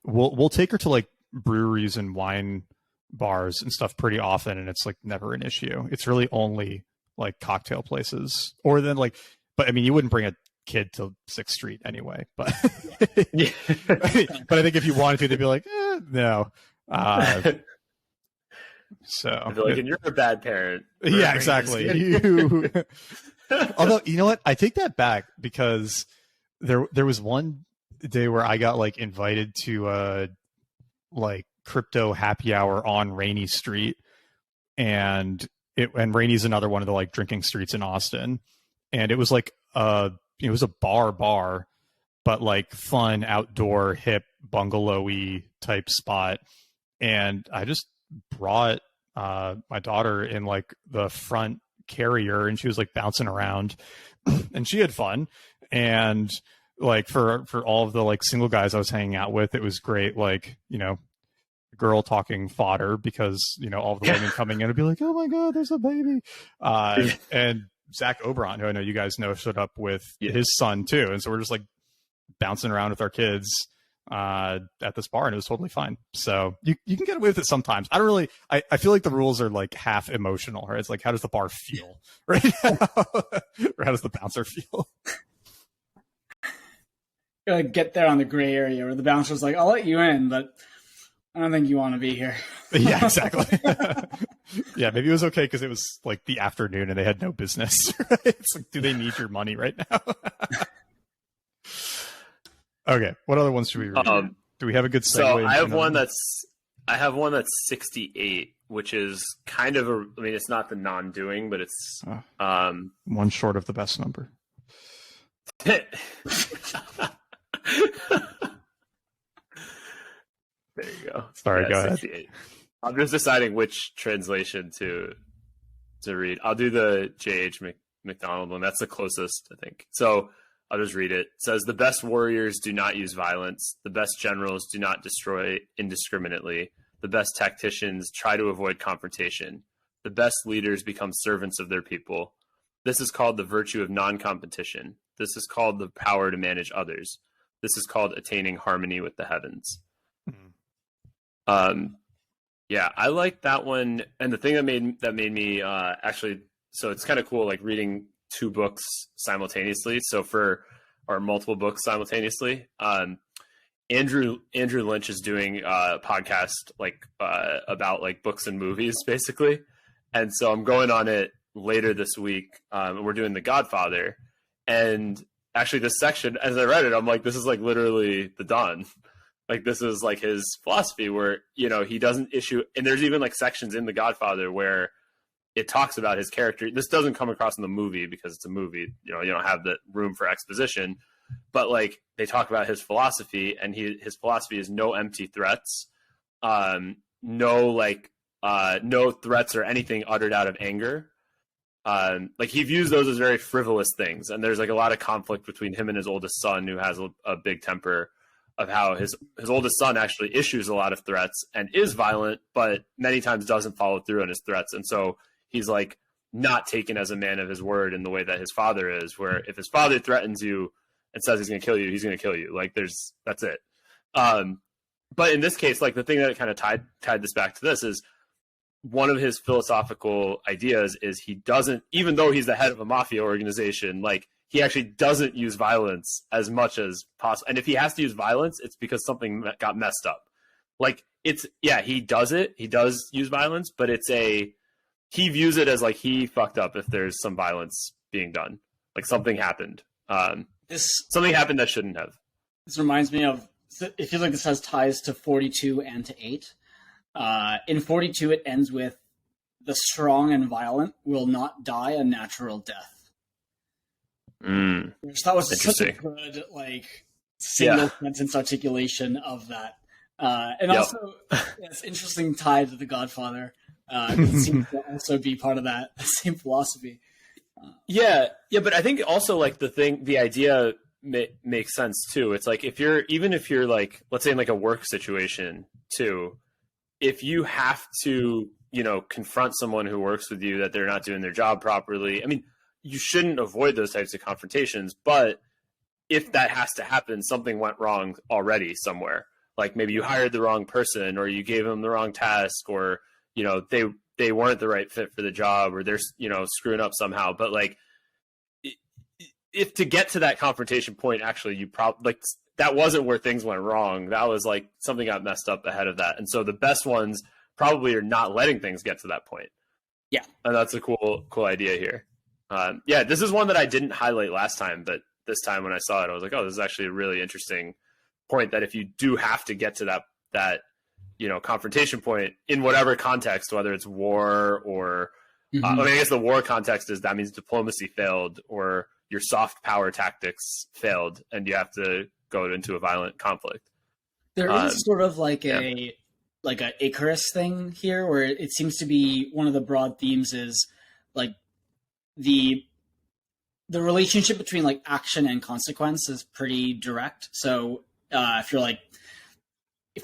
[SPEAKER 1] we'll take her to like breweries and wine bars and stuff pretty often, and it's like never an issue. It's really only like cocktail places, or then like, but I mean, you wouldn't bring a kid to 6th Street anyway, but but I think if you wanted to, they'd be like, no. So
[SPEAKER 2] I feel like, and you're a bad parent.
[SPEAKER 1] Yeah, exactly. Although, you know what? I take that back, because there was one day where I got like invited to like crypto happy hour on Rainy Street, and Rainy's another one of the like drinking streets in Austin, and it was like it was a bar, but like fun, outdoor, hip, bungalowy type spot. And I just brought my daughter in like the front carrier, and she was like bouncing around and she had fun. And like for all of the like single guys I was hanging out with, it was great, like, you know, girl talking fodder, because, you know, all of the women coming in would be like, oh my God, there's a baby. And Zach Oberon, who I know you guys know, showed up with his son too. And so we're just like bouncing around with our kids at this bar, and it was totally fine. So you can get away with it sometimes. I don't really, I feel like the rules are like half emotional, right? It's like, how does the bar feel right now? Or how does the bouncer feel?
[SPEAKER 3] Get there on the gray area where the bouncer's like, I'll let you in, but I don't think you want to be here.
[SPEAKER 1] Yeah, exactly. Yeah, maybe it was okay because it was like the afternoon and they had no business. Right? It's like, do they need your money right now? Okay, what other ones should we read? Do we have a good segue?
[SPEAKER 2] So I have one that's 68, which is kind of I mean, it's not the non-doing, but it's
[SPEAKER 1] one short of the best number.
[SPEAKER 2] There you go.
[SPEAKER 1] Sorry, go
[SPEAKER 2] 68.
[SPEAKER 1] ahead.
[SPEAKER 2] I'm just deciding which translation to read. I'll do the J.H. McDonald one. That's the closest, I think. So I'll just read it. It says, the best warriors do not use violence. The best generals do not destroy indiscriminately. The best tacticians try to avoid confrontation. The best leaders become servants of their people. This is called the virtue of non-competition. This is called the power to manage others. This is called attaining harmony with the heavens. Yeah, I like that one. And the thing that made me actually, so it's kind of cool, like reading two books simultaneously. Or multiple books simultaneously. Andrew Lynch is doing a podcast about like books and movies, basically. And so I'm going on it later this week. And we're doing The Godfather. And actually this section, as I read it, I'm like, this is like literally the Don. Like, this is like his philosophy where, you know, he doesn't issue, and there's even like sections in The Godfather where it talks about his character. This doesn't come across in the movie because it's a movie, you know, you don't have the room for exposition, but like they talk about his philosophy, and his philosophy is no empty threats, no threats or anything uttered out of anger. Like he views those as very frivolous things. And there's like a lot of conflict between him and his oldest son, who has a big temper, of how his oldest son actually issues a lot of threats and is violent, but many times doesn't follow through on his threats. And so he's like not taken as a man of his word in the way that his father is, where if his father threatens you and says he's going to kill you, he's going to kill you. Like that's it. But in this case, like the thing that kind of tied this back to this is one of his philosophical ideas is he doesn't, even though he's the head of a mafia organization, like he actually doesn't use violence as much as possible. And if he has to use violence, it's because something got messed up. Like he does it. He does use violence, but he views it as like he fucked up if there's some violence being done, like something happened. something happened that shouldn't have.
[SPEAKER 3] This reminds me of, it feels like this has ties to 42 and to 8. In 42, it ends with, the strong and violent will not die a natural death. Which that was such a good, like, single sentence articulation of that. And also, it's interesting tie to The Godfather. It seems to also be part of that same philosophy.
[SPEAKER 2] But I think also, like, the idea makes sense too. It's like, if you're like, let's say in like a work situation too, if you have to, confront someone who works with you that they're not doing their job properly, I mean, you shouldn't avoid those types of confrontations, but if that has to happen, something went wrong already somewhere. Like maybe you hired the wrong person, or you gave them the wrong task, or, they weren't the right fit for the job, or they're, screwing up somehow. But like, if to get to that confrontation point, actually, you probably, like, that wasn't where things went wrong. That was like something got messed up ahead of that. And so the best ones probably are not letting things get to that point.
[SPEAKER 3] Yeah.
[SPEAKER 2] And that's a cool idea here. This is one that I didn't highlight last time, but this time when I saw it, I was like, oh, this is actually a really interesting point, that if you do have to get to that confrontation point in whatever context, whether it's war or, I guess the war context that means diplomacy failed, or your soft power tactics failed, and you have to go into a violent conflict.
[SPEAKER 3] There is sort of like a Icarus thing here, where it seems to be one of the broad themes is like the relationship between like action and consequence is pretty direct. So if you're like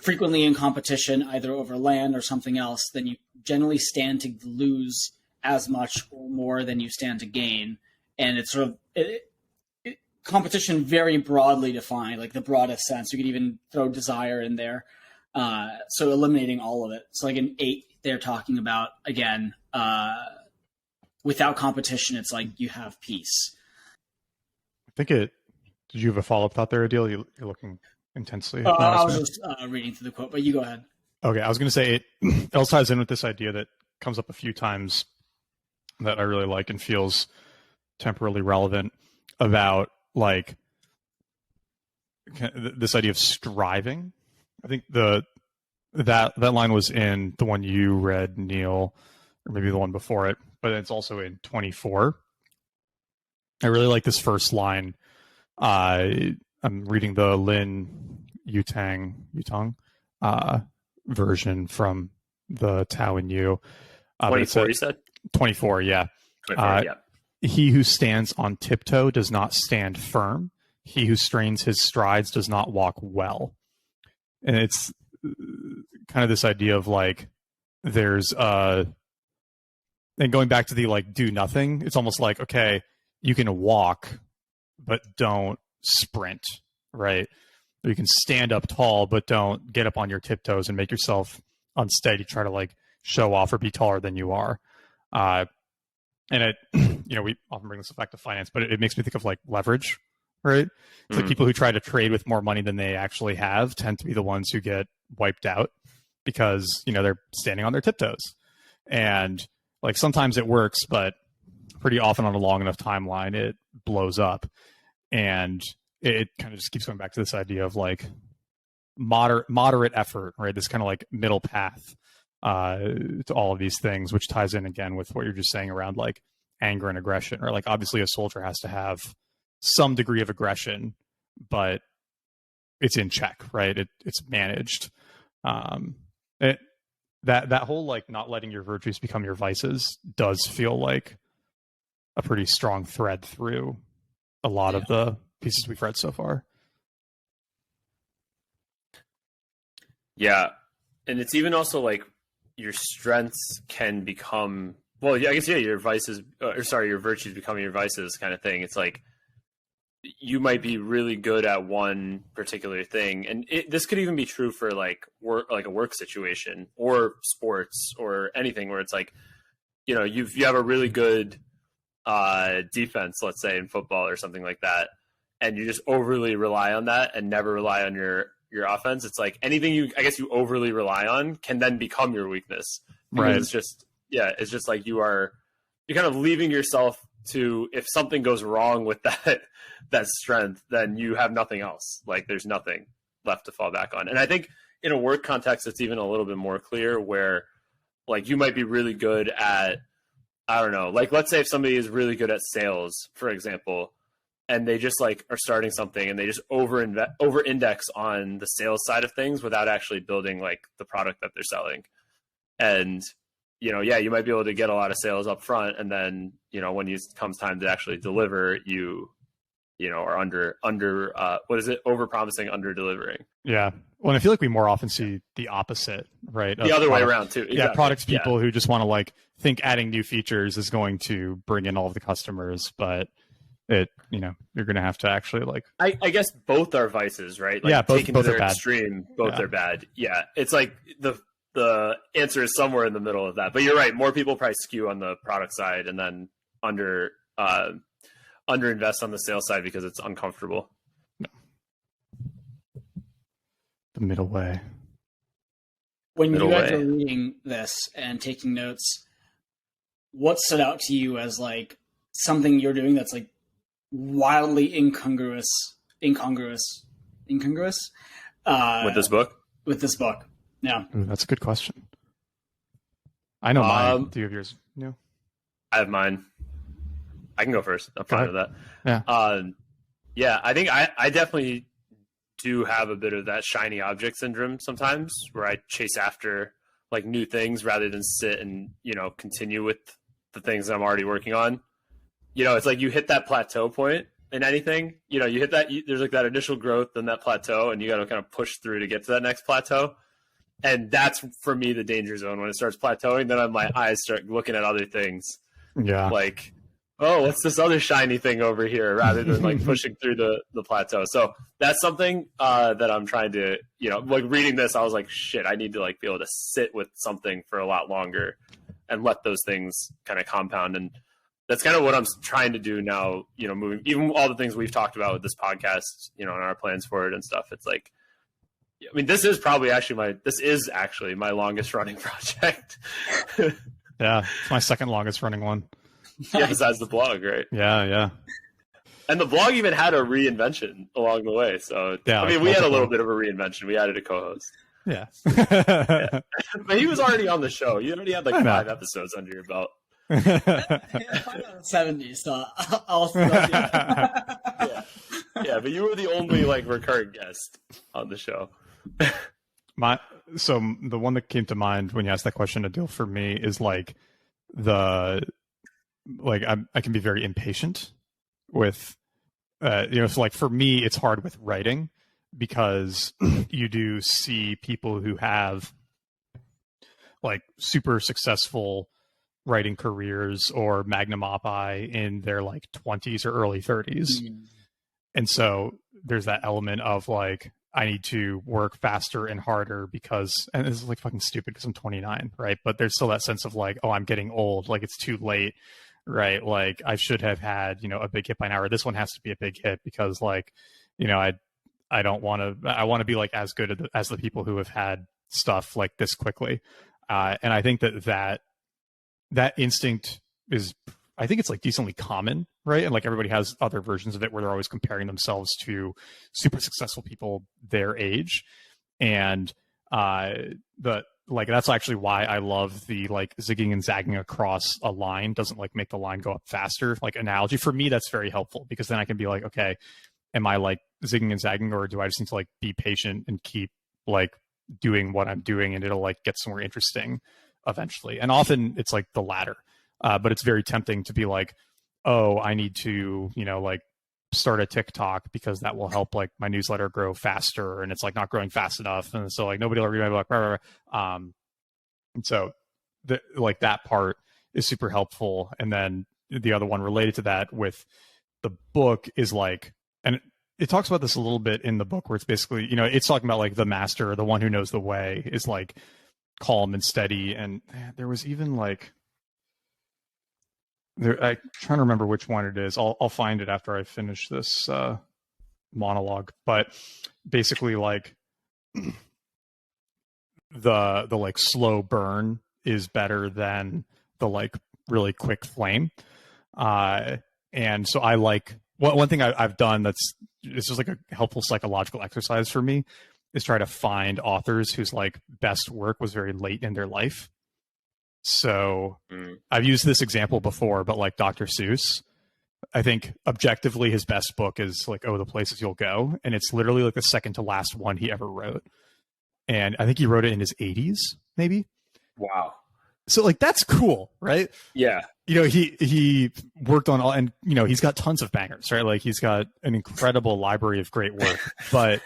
[SPEAKER 3] frequently in competition, either over land or something else, then you generally stand to lose as much or more than you stand to gain. And it's sort of competition very broadly defined, like the broadest sense. You could even throw desire in there. So eliminating all of it. So like in 8, they're talking about, again, without competition, it's like you have peace.
[SPEAKER 1] Did you have a follow-up thought there, Adil? You're looking intensely.
[SPEAKER 3] I was just reading through the quote, but you go ahead.
[SPEAKER 1] Okay, I was going to say it also ties in with this idea that comes up a few times that I really like and feels temporally relevant about like this idea of striving. I think that line was in the one you read, Neil, or maybe the one before it, but it's also in 24. I really like this first line. I'm reading the Lin Yutang version from the Tao and You.
[SPEAKER 2] 24, you said?
[SPEAKER 1] 24, yeah.
[SPEAKER 2] 24, yeah.
[SPEAKER 1] He who stands on tiptoe does not stand firm. He who strains his strides does not walk well. And it's kind of this idea of like, there's and going back to the like do nothing, it's almost like, okay, you can walk, but don't sprint, right? Or you can stand up tall, but don't get up on your tiptoes and make yourself unsteady, try to like show off or be taller than you are. And it, we often bring this back to finance, but it makes me think of like leverage, right? It's like people who try to trade with more money than they actually have tend to be the ones who get wiped out because, they're standing on their tiptoes. And like sometimes it works, but pretty often on a long enough timeline, it blows up. And it kind of just keeps going back to this idea of like moderate effort, right? This kind of like middle path to all of these things, which ties in again with what you're just saying around like anger and aggression, or like obviously a soldier has to have some degree of aggression, but it's in check, right? It's managed. That whole like not letting your virtues become your vices does feel like a pretty strong thread through a lot of the pieces we've read so far.
[SPEAKER 2] Yeah. And it's even also like your strengths can become, well, I guess, your vices, your virtues becoming your vices kind of thing. It's like, you might be really good at one particular thing. And this could even be true for like work, like a work situation or sports or anything where it's like, you have a really good defense, let's say in football or something like that. And you just overly rely on that and never rely on your offense. It's like anything you overly rely on can then become your weakness. Right. It's just like you're kind of leaving yourself to if something goes wrong with that strength, then you have nothing else. Like there's nothing left to fall back on. And I think in a work context, it's even a little bit more clear where like you might be really good at, I don't know, like let's say if somebody is really good at sales, for example, and they just like are starting something and they just over index on the sales side of things without actually building like the product that they're selling. And, you know, yeah, you might be able to get a lot of sales up front. And then, you know, when it comes time to actually deliver, you know, are under what is it? Over promising, under delivering.
[SPEAKER 1] Yeah. Well, and I feel like we more often see the opposite, right?
[SPEAKER 2] The other way around too. Exactly.
[SPEAKER 1] Yeah. Products people who just want to like think adding new features is going to bring in all of the customers, but it, you know, you're going to have to actually like,
[SPEAKER 2] I guess both are vices, right? Like
[SPEAKER 1] yeah. Both
[SPEAKER 2] to their
[SPEAKER 1] are bad.
[SPEAKER 2] Extreme, both are bad. Yeah. It's like the answer is somewhere in the middle of that, but you're right. More people probably skew on the product side and then under invest on the sales side because it's uncomfortable.
[SPEAKER 1] No. The middle way.
[SPEAKER 3] When you guys are reading this and taking notes, what stood out to you as like something you're doing that's like wildly incongruous
[SPEAKER 2] with this book?
[SPEAKER 3] With this book. Yeah.
[SPEAKER 1] Ooh, that's a good question. I know mine. Do you have yours? No.
[SPEAKER 2] I have mine. I can go first. I'm fine with that.
[SPEAKER 1] Yeah.
[SPEAKER 2] Yeah, I think I definitely do have a bit of that shiny object syndrome sometimes where I chase after like new things rather than sit and, you know, continue with the things that I'm already working on. You know, it's like you hit that plateau point in anything, you know, you hit that, there's like that initial growth and that plateau and you got to kind of push through to get to that next plateau. And that's for me, the danger zone. When it starts plateauing, then my eyes start looking at other things.
[SPEAKER 1] Yeah.
[SPEAKER 2] Like, oh, what's this other shiny thing over here rather than like pushing through the plateau. So that's something that I'm trying to, you know, like reading this, I was like, shit, I need to like be able to sit with something for a lot longer and let those things kind of compound. And that's kind of what I'm trying to do now, you know, moving, even all the things we've talked about with this podcast, you know, and our plans for it and stuff. It's like, I mean, this is actually my longest running project.
[SPEAKER 1] Yeah. It's my second longest running one.
[SPEAKER 2] Yeah, besides the blog, right?
[SPEAKER 1] Yeah.
[SPEAKER 2] And the blog even had a reinvention along the way. So, yeah, I mean, we had a little bit of a reinvention. We added a co-host.
[SPEAKER 1] Yeah.
[SPEAKER 2] Yeah. But he was already on the show. You already had like 5 episodes under your belt.
[SPEAKER 3] 70, so I'll
[SPEAKER 2] yeah, but you were the only like recurring guest on the show.
[SPEAKER 1] So the one that came to mind when you asked that question, Adil, for me is like I can be very impatient with, you know, so like for me, it's hard with writing because you do see people who have like super successful writing careers or magnum opus in their like 20s or early 30s. And so there's that element of like, I need to work faster and harder because, and this is like fucking stupid because I'm 29, right? But there's still that sense of like, oh, I'm getting old, like it's too late, right? Like I should have had, you know, a big hit by now, or this one has to be a big hit because like, you know, I want to be like as good as the people who have had stuff like this quickly. And I think that instinct is, I think it's like decently common, right? And like everybody has other versions of it where they're always comparing themselves to super successful people their age. And that's actually why I love the like zigging and zagging across a line doesn't like make the line go up faster. Like analogy for me, that's very helpful because then I can be like, okay, am I like zigging and zagging, or do I just need to like be patient and keep like doing what I'm doing and it'll like get somewhere interesting eventually? And often it's like the latter. But it's very tempting to be like, oh, I need to, you know, like start a TikTok because that will help like my newsletter grow faster, and it's like not growing fast enough, and so like nobody will read my book. Blah, blah, blah. And so like that part is super helpful. And then the other one related to that with the book is like, and it talks about this a little bit in the book where it's basically, you know, it's talking about like the master, the one who knows the way, is like calm and steady. And there was even like, I'm trying to remember which one it is. I'll find it after I finish this monologue. But basically, like the like slow burn is better than the like really quick flame. And so I like one thing I've done it's just like a helpful psychological exercise for me is try to find authors whose like best work was very late in their life. So I've used this example before, but like Dr. Seuss, I think objectively his best book is like, Oh, the Places You'll Go. And it's literally like the second to last one he ever wrote. And I think he wrote it in his 80s, maybe.
[SPEAKER 2] Wow.
[SPEAKER 1] So like, that's cool, right?
[SPEAKER 2] Yeah.
[SPEAKER 1] You know, he worked on all, and you know, he's got tons of bangers, right? Like he's got an incredible library of great work, but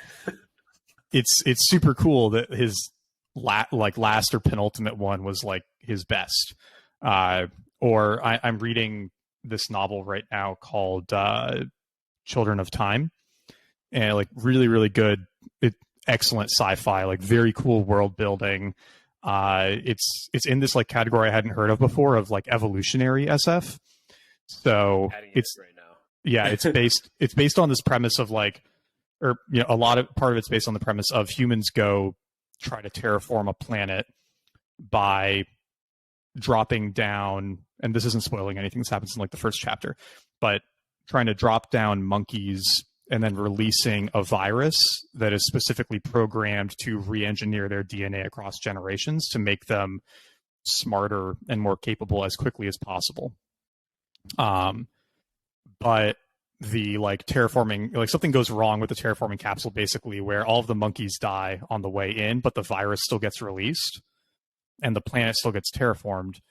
[SPEAKER 1] it's super cool that his last or penultimate one was like his best. Or I'm reading this novel right now called Children of Time, and like really, really good, excellent sci-fi, like very cool world building. It's in this like category I hadn't heard of before of like evolutionary SF. So it's right now. Yeah, it's based on this premise of like, or you know, part of it's based on the premise of humans go try to terraform a planet by dropping down, and this isn't spoiling anything, this happens in like the first chapter, but trying to drop down monkeys and then releasing a virus that is specifically programmed to re-engineer their DNA across generations to make them smarter and more capable as quickly as possible. But the like terraforming, like something goes wrong with the terraforming capsule, basically, where all of the monkeys die on the way in, but the virus still gets released and the planet still gets terraformed.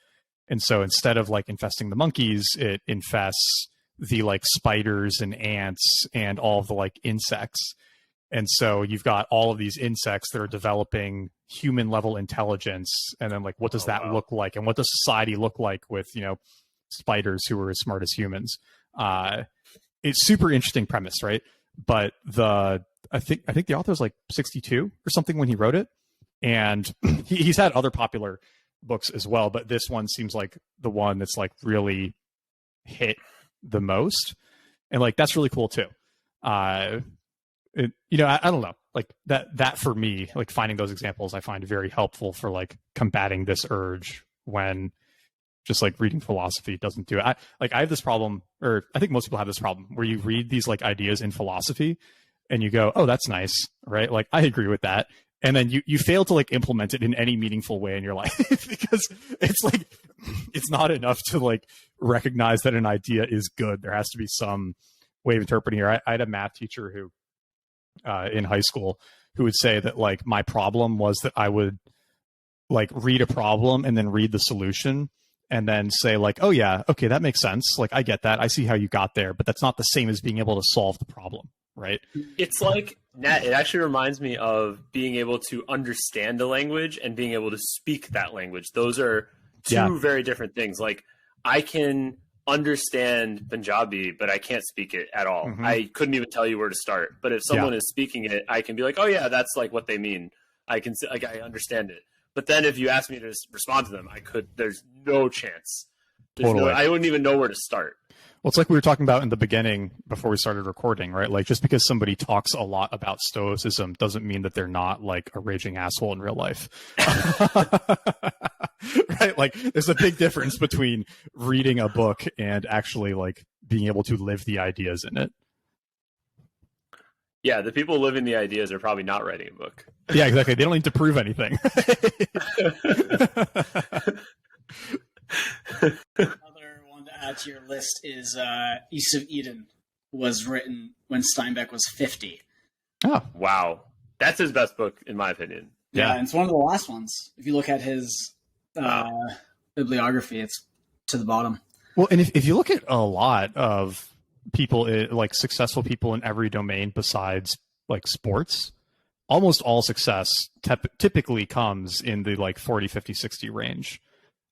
[SPEAKER 1] And so instead of like infesting the monkeys, it infests the like spiders and ants and all of the like insects. And so you've got all of these insects that are developing human level intelligence. And then like, what does that look like? And what does society look like with, you know, spiders who are as smart as humans? It's super interesting premise, right? But I think the author was like 62 or something when he wrote it. And he's had other popular books as well, but this one seems like the one that's like really hit the most, and like that's really cool too. I don't know, like that for me, like finding those examples I find very helpful for like combating this urge when just like reading philosophy doesn't do it. I have this problem, or I think most people have this problem, where you read these like ideas in philosophy and you go, oh, that's nice, right? Like I agree with that. And then you fail to like implement it in any meaningful way in your life because it's like, it's not enough to like recognize that an idea is good. There has to be some way of interpreting it. I had a math teacher who, in high school, who would say that like my problem was that I would like read a problem and then read the solution and then say like, oh yeah, okay, that makes sense. Like I get that. I see how you got there, but that's not the same as being able to solve the problem. Right.
[SPEAKER 2] It's like, Nat, it actually reminds me of being able to understand a language and being able to speak that language. Those are two very different things. Like I can understand Punjabi, but I can't speak it at all. Mm-hmm. I couldn't even tell you where to start. But if someone is speaking it, I can be like, oh yeah, that's like what they mean. I can like, I understand it. But then if you ask me to respond to them, there's no chance. I wouldn't even know where to start.
[SPEAKER 1] Well, it's like we were talking about in the beginning before we started recording, right? Like just because somebody talks a lot about stoicism doesn't mean that they're not like a raging asshole in real life. Right? Like there's a big difference between reading a book and actually like being able to live the ideas in it.
[SPEAKER 2] Yeah, the people living the ideas are probably not writing a book.
[SPEAKER 1] Yeah, exactly. They don't need to prove anything.
[SPEAKER 3] Add to your list is East of Eden was written when Steinbeck was 50.
[SPEAKER 1] Oh,
[SPEAKER 2] wow. That's his best book, in my opinion.
[SPEAKER 3] Yeah, and it's one of the last ones. If you look at his bibliography, it's to the bottom.
[SPEAKER 1] Well, and if you look at a lot of people, like successful people in every domain besides like sports, almost all success typically comes in the like 40, 50, 60 range.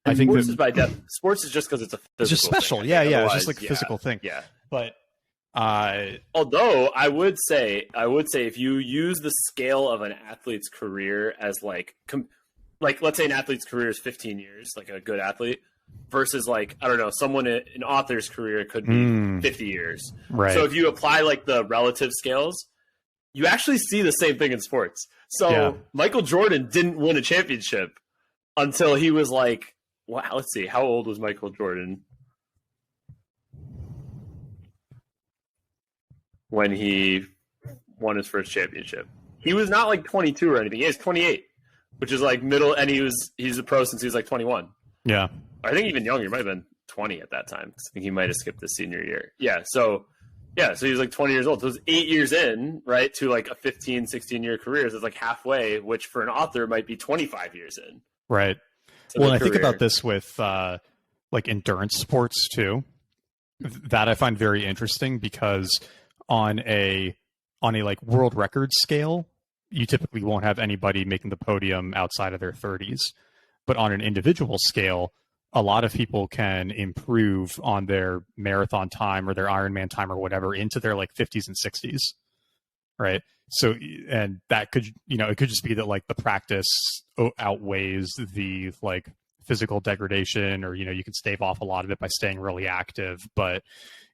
[SPEAKER 2] I think sports is by depth. Sports is just because it's a physical
[SPEAKER 1] it's just special.
[SPEAKER 2] Thing.
[SPEAKER 1] Yeah. It's just like a physical thing.
[SPEAKER 2] Yeah.
[SPEAKER 1] But
[SPEAKER 2] although I would say if you use the scale of an athlete's career as like let's say an athlete's career is 15 years, like a good athlete, versus like, I don't know, an author's career could be 50 years.
[SPEAKER 1] Right.
[SPEAKER 2] So if you apply like the relative scales, you actually see the same thing in sports. So Michael Jordan didn't win a championship until he was like, wow, let's see. How old was Michael Jordan? when he won his first championship. He was not like 22 or anything. He was 28, which is like middle, and he's a pro since he was like 21.
[SPEAKER 1] Yeah.
[SPEAKER 2] I think even younger. He might have been 20 at that time. I think he might have skipped the senior year. Yeah. So he was like 20 years old. So it was 8 years in, right, to like a 15, 16-year career. So it's like halfway, which for an author might be 25 years in.
[SPEAKER 1] Right. Well, I think about this with like endurance sports too. That I find very interesting because on a like world record scale, you typically won't have anybody making the podium outside of their 30s. But on an individual scale, a lot of people can improve on their marathon time or their Ironman time or whatever into their like 50s and 60s. Right. So, and that could, it could just be that like the practice outweighs the like physical degradation, or, you can stave off a lot of it by staying really active. But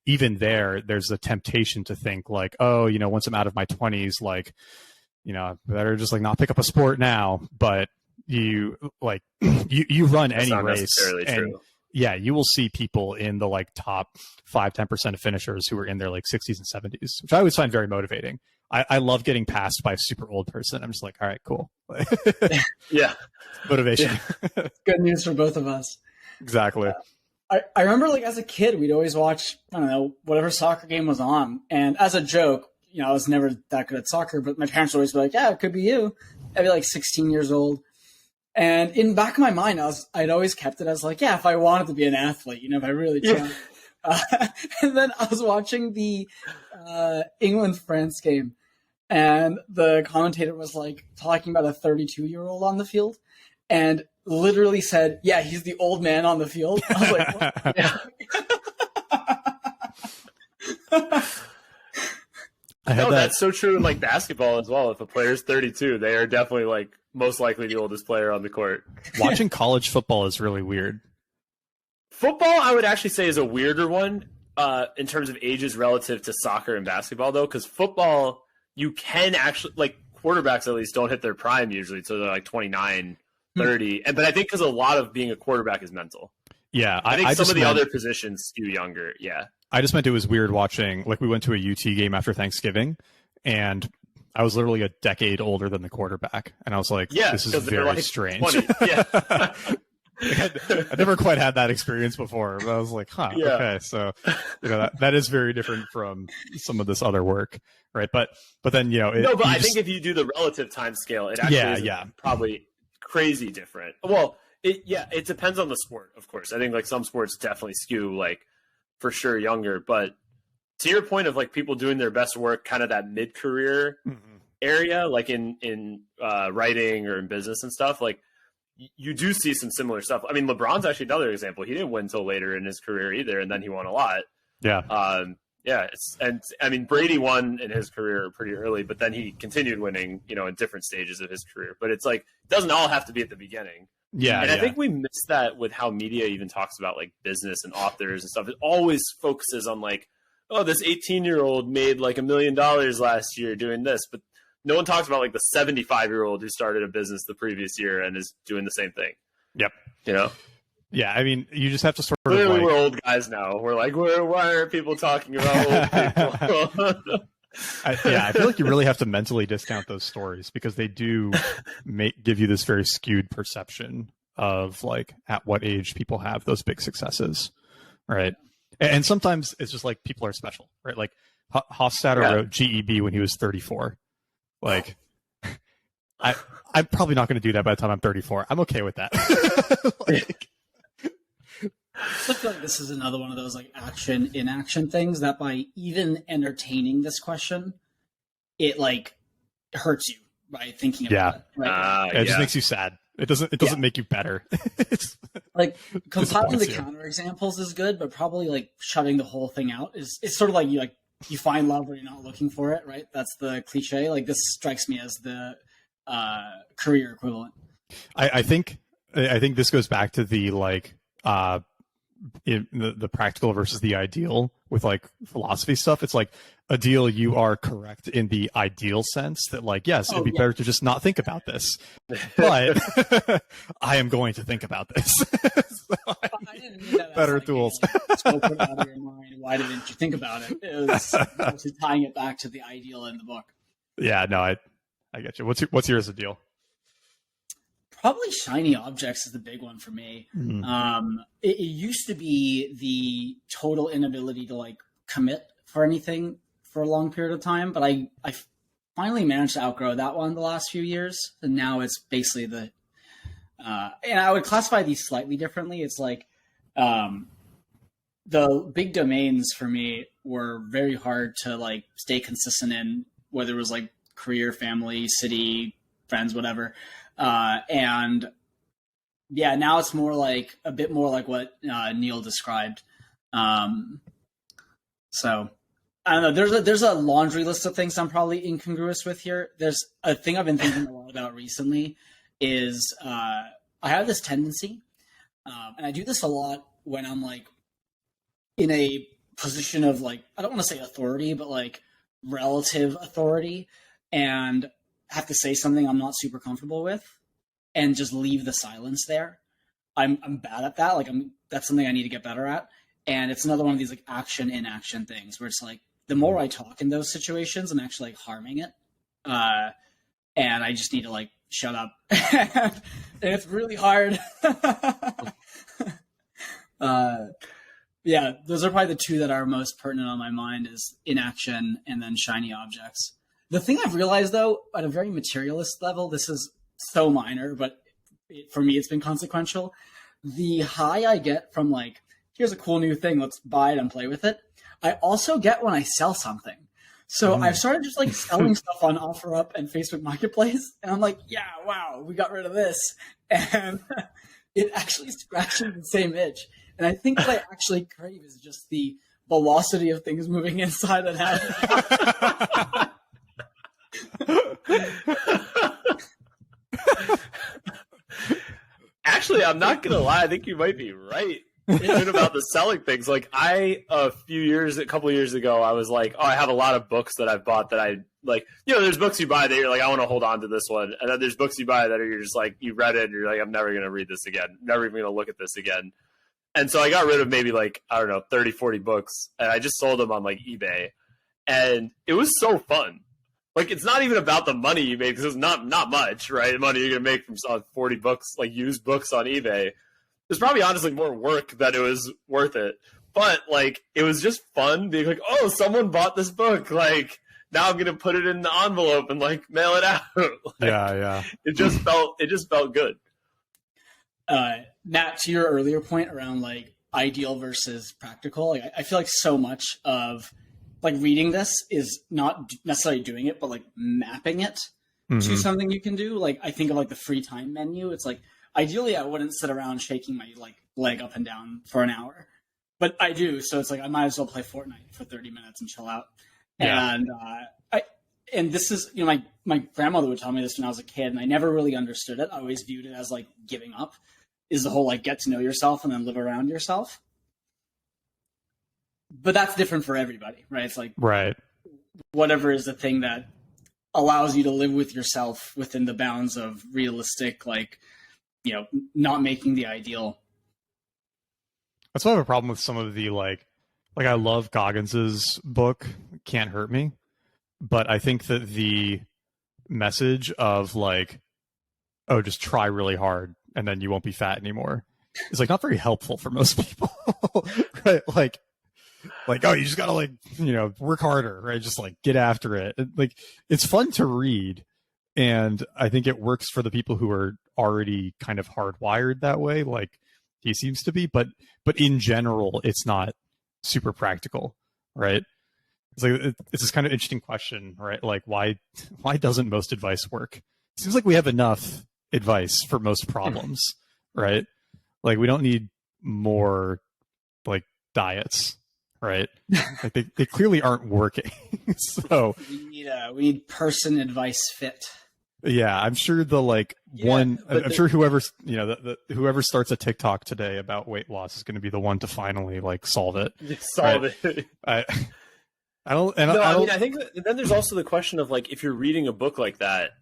[SPEAKER 1] even there's a temptation to think like, oh, once I'm out of my 20s, like, I better just like not pick up a sport now. But you like, you run any race. And, true. Yeah, you will see people in the like top 5-10% of finishers who are in their like 60s and 70s, which I always find very motivating. I love getting passed by a super old person. I'm just like, all right, cool.
[SPEAKER 2] Yeah.
[SPEAKER 1] Motivation.
[SPEAKER 3] Yeah. Good news for both of us.
[SPEAKER 1] Exactly.
[SPEAKER 3] I remember like as a kid, we'd always watch, I don't know, whatever soccer game was on. And as a joke, I was never that good at soccer, but my parents would always be like, yeah, it could be you. I'd be like 16 years old. And in the back of my mind, I'd always kept it as like, yeah, if I wanted to be an athlete, if I really tried. And then I was watching the England-France game, and the commentator was like talking about a 32-year-old on the field, and literally said, yeah, he's the old man on the field. I was like, what?
[SPEAKER 2] Yeah. That's so true in like basketball as well. If a player's 32, they are definitely like most likely the oldest player on the court.
[SPEAKER 1] Watching college football is really weird.
[SPEAKER 2] Football, I would actually say, is a weirder one in terms of ages relative to soccer and basketball, though, because football, you can actually, like, quarterbacks at least don't hit their prime usually, so they're like 29, 30. But I think because a lot of being a quarterback is mental.
[SPEAKER 1] Yeah.
[SPEAKER 2] I think some of the other positions skew younger. Yeah.
[SPEAKER 1] I just meant it was weird watching, like, we went to a UT game after Thanksgiving, and I was literally a decade older than the quarterback. And I was like, this is very like strange. 20. Yeah. I never quite had that experience before, but I was like, okay. So, that is very different from some of this other work. Right. But then,
[SPEAKER 2] I think if you do the relative time scale, it actually is probably crazy different. Well, it depends on the sport, of course. I think like some sports definitely skew like for sure younger, but to your point of like people doing their best work, kind of that mid-career area, like in writing or in business and stuff, like, you do see some similar stuff. I mean, LeBron's actually another example. He didn't win until later in his career either, and then he won a lot.
[SPEAKER 1] Yeah.
[SPEAKER 2] And I mean, Brady won in his career pretty early, but then he continued winning, in different stages of his career. But it's like, it doesn't all have to be at the beginning.
[SPEAKER 1] Yeah.
[SPEAKER 2] And I think we miss that with how media even talks about like business and authors and stuff. It always focuses on like, oh, this 18-year-old made like $1 million last year doing this, but no one talks about like the 75-year-old who started a business the previous year and is doing the same thing.
[SPEAKER 1] Yep. Yeah. I mean, you just have to sort of
[SPEAKER 2] we're old guys now. We're like, why are people talking about old people?
[SPEAKER 1] I feel like you really have to mentally discount those stories because they do give you this very skewed perception of like at what age people have those big successes. Right. And sometimes it's just like people are special, right? Like Hofstadter wrote GEB when he was 34. Like, I'm probably not going to do that by the time I'm 34. I'm okay with that.
[SPEAKER 3] I feel like this is another one of those like action inaction things that by even entertaining this question, it like hurts you by thinking about it. Right?
[SPEAKER 1] It just makes you sad. It doesn't make you better. It's
[SPEAKER 3] like compiling the counterexamples is good, but probably like shutting the whole thing out it's sort of like you find love where you're not looking for it, right? That's the cliche. Like this strikes me as the career equivalent.
[SPEAKER 1] I think this goes back to the like the practical versus the ideal with like philosophy stuff. It's like Adil, you are correct in the ideal sense that like, yes, it'd be better to just not think about this, but I am going to think about this. better tools.
[SPEAKER 3] Spoke it out of your mind. Why didn't you think about it? It was mostly tying it back to the ideal in the book.
[SPEAKER 1] Yeah, no, I get you. What's yours, Adil?
[SPEAKER 3] Probably shiny objects is the big one for me. Mm-hmm. It used to be the total inability to like commit for anything for a long period of time, but I finally managed to outgrow that one the last few years, and now it's basically the and I would classify these slightly differently. It's like the big domains for me were very hard to like stay consistent in, whether it was like career, family, city, friends, whatever. And yeah, now it's more like a bit more like what Neil described. So I don't know. There's a laundry list of things I'm probably incongruous with here. There's a thing I've been thinking a lot about recently is I have this tendency, and I do this a lot when I'm like in a position of like, I don't want to say authority, but like relative authority, and have to say something I'm not super comfortable with and just leave the silence there. I'm bad at that. Like that's something I need to get better at. And it's another one of these like action inaction things where it's like, the more I talk in those situations, I'm actually like harming it. And I just need to like shut up. And it's really hard. Yeah, those are probably the two that are most pertinent on my mind is inaction and then shiny objects. The thing I've realized, though, at a very materialist level, this is so minor, but for me, it's been consequential. The high I get from like, here's a cool new thing, let's buy it and play with it, I also get when I sell something. So I've started just like selling stuff on OfferUp and Facebook Marketplace, and I'm like, yeah, wow, we got rid of this. And it actually scratches the same itch. And I think what I actually crave is just the velocity of things moving inside and out.
[SPEAKER 2] Actually, I'm not gonna lie. I think you might be right even about the selling things. Like a couple of years ago, I was like, oh, I have a lot of books that I've bought that I like. You know, there's books you buy that you're like, I want to hold on to this one, and then there's books you buy that you're just like, you read it and you're like, I'm never gonna read this again. Never even gonna look at this again. And so I got rid of maybe like, I don't know, 30, 40 books, and I just sold them on like eBay, and it was so fun. Like, it's not even about the money you make, because it's not much, right? The money you're going to make from selling 40 books, like used books on eBay. There's probably honestly more work than it was worth it. But, like, it was just fun being like, oh, someone bought this book. Like, now I'm going to put it in the envelope and, like, mail it out. Like,
[SPEAKER 1] yeah.
[SPEAKER 2] It just felt good.
[SPEAKER 3] Nat, to your earlier point around, like, ideal versus practical, like, I feel like so much of like reading this is not necessarily doing it, but like mapping it to something you can do. Like I think of like the free time menu. It's like, ideally I wouldn't sit around shaking my like leg up and down for an hour, but I do. So it's like, I might as well play Fortnite for 30 minutes and chill out. Yeah. And this is, you know, my grandmother would tell me this when I was a kid, and I never really understood it. I always viewed it as like giving up, is the whole like get to know yourself and then live around yourself. But that's different for everybody, right? It's like,
[SPEAKER 1] right,
[SPEAKER 3] whatever is the thing that allows you to live with yourself within the bounds of realistic, like, you know, not making the ideal.
[SPEAKER 1] That's why I have a problem with some of the like I love Goggins's book, Can't Hurt Me, but I think that the message of like, oh, just try really hard and then you won't be fat anymore is like not very helpful for most people, right? Like, oh, you just gotta like, you know, work harder, right? Just like get after it. Like, it's fun to read, and I think it works for the people who are already kind of hardwired that way, like he seems to be. But in general, it's not super practical, right? It's like it's this kind of interesting question, right? Like, why doesn't most advice work? It seems like we have enough advice for most problems, right? Like, we don't need more like diets. Right, like they clearly aren't working. So
[SPEAKER 3] we need person advice fit.
[SPEAKER 1] Yeah, I'm sure I'm sure whoever whoever starts a TikTok today about weight loss is going to be the one to finally like solve it.
[SPEAKER 2] It. I think then there's also the question of like, if you're reading a book like that,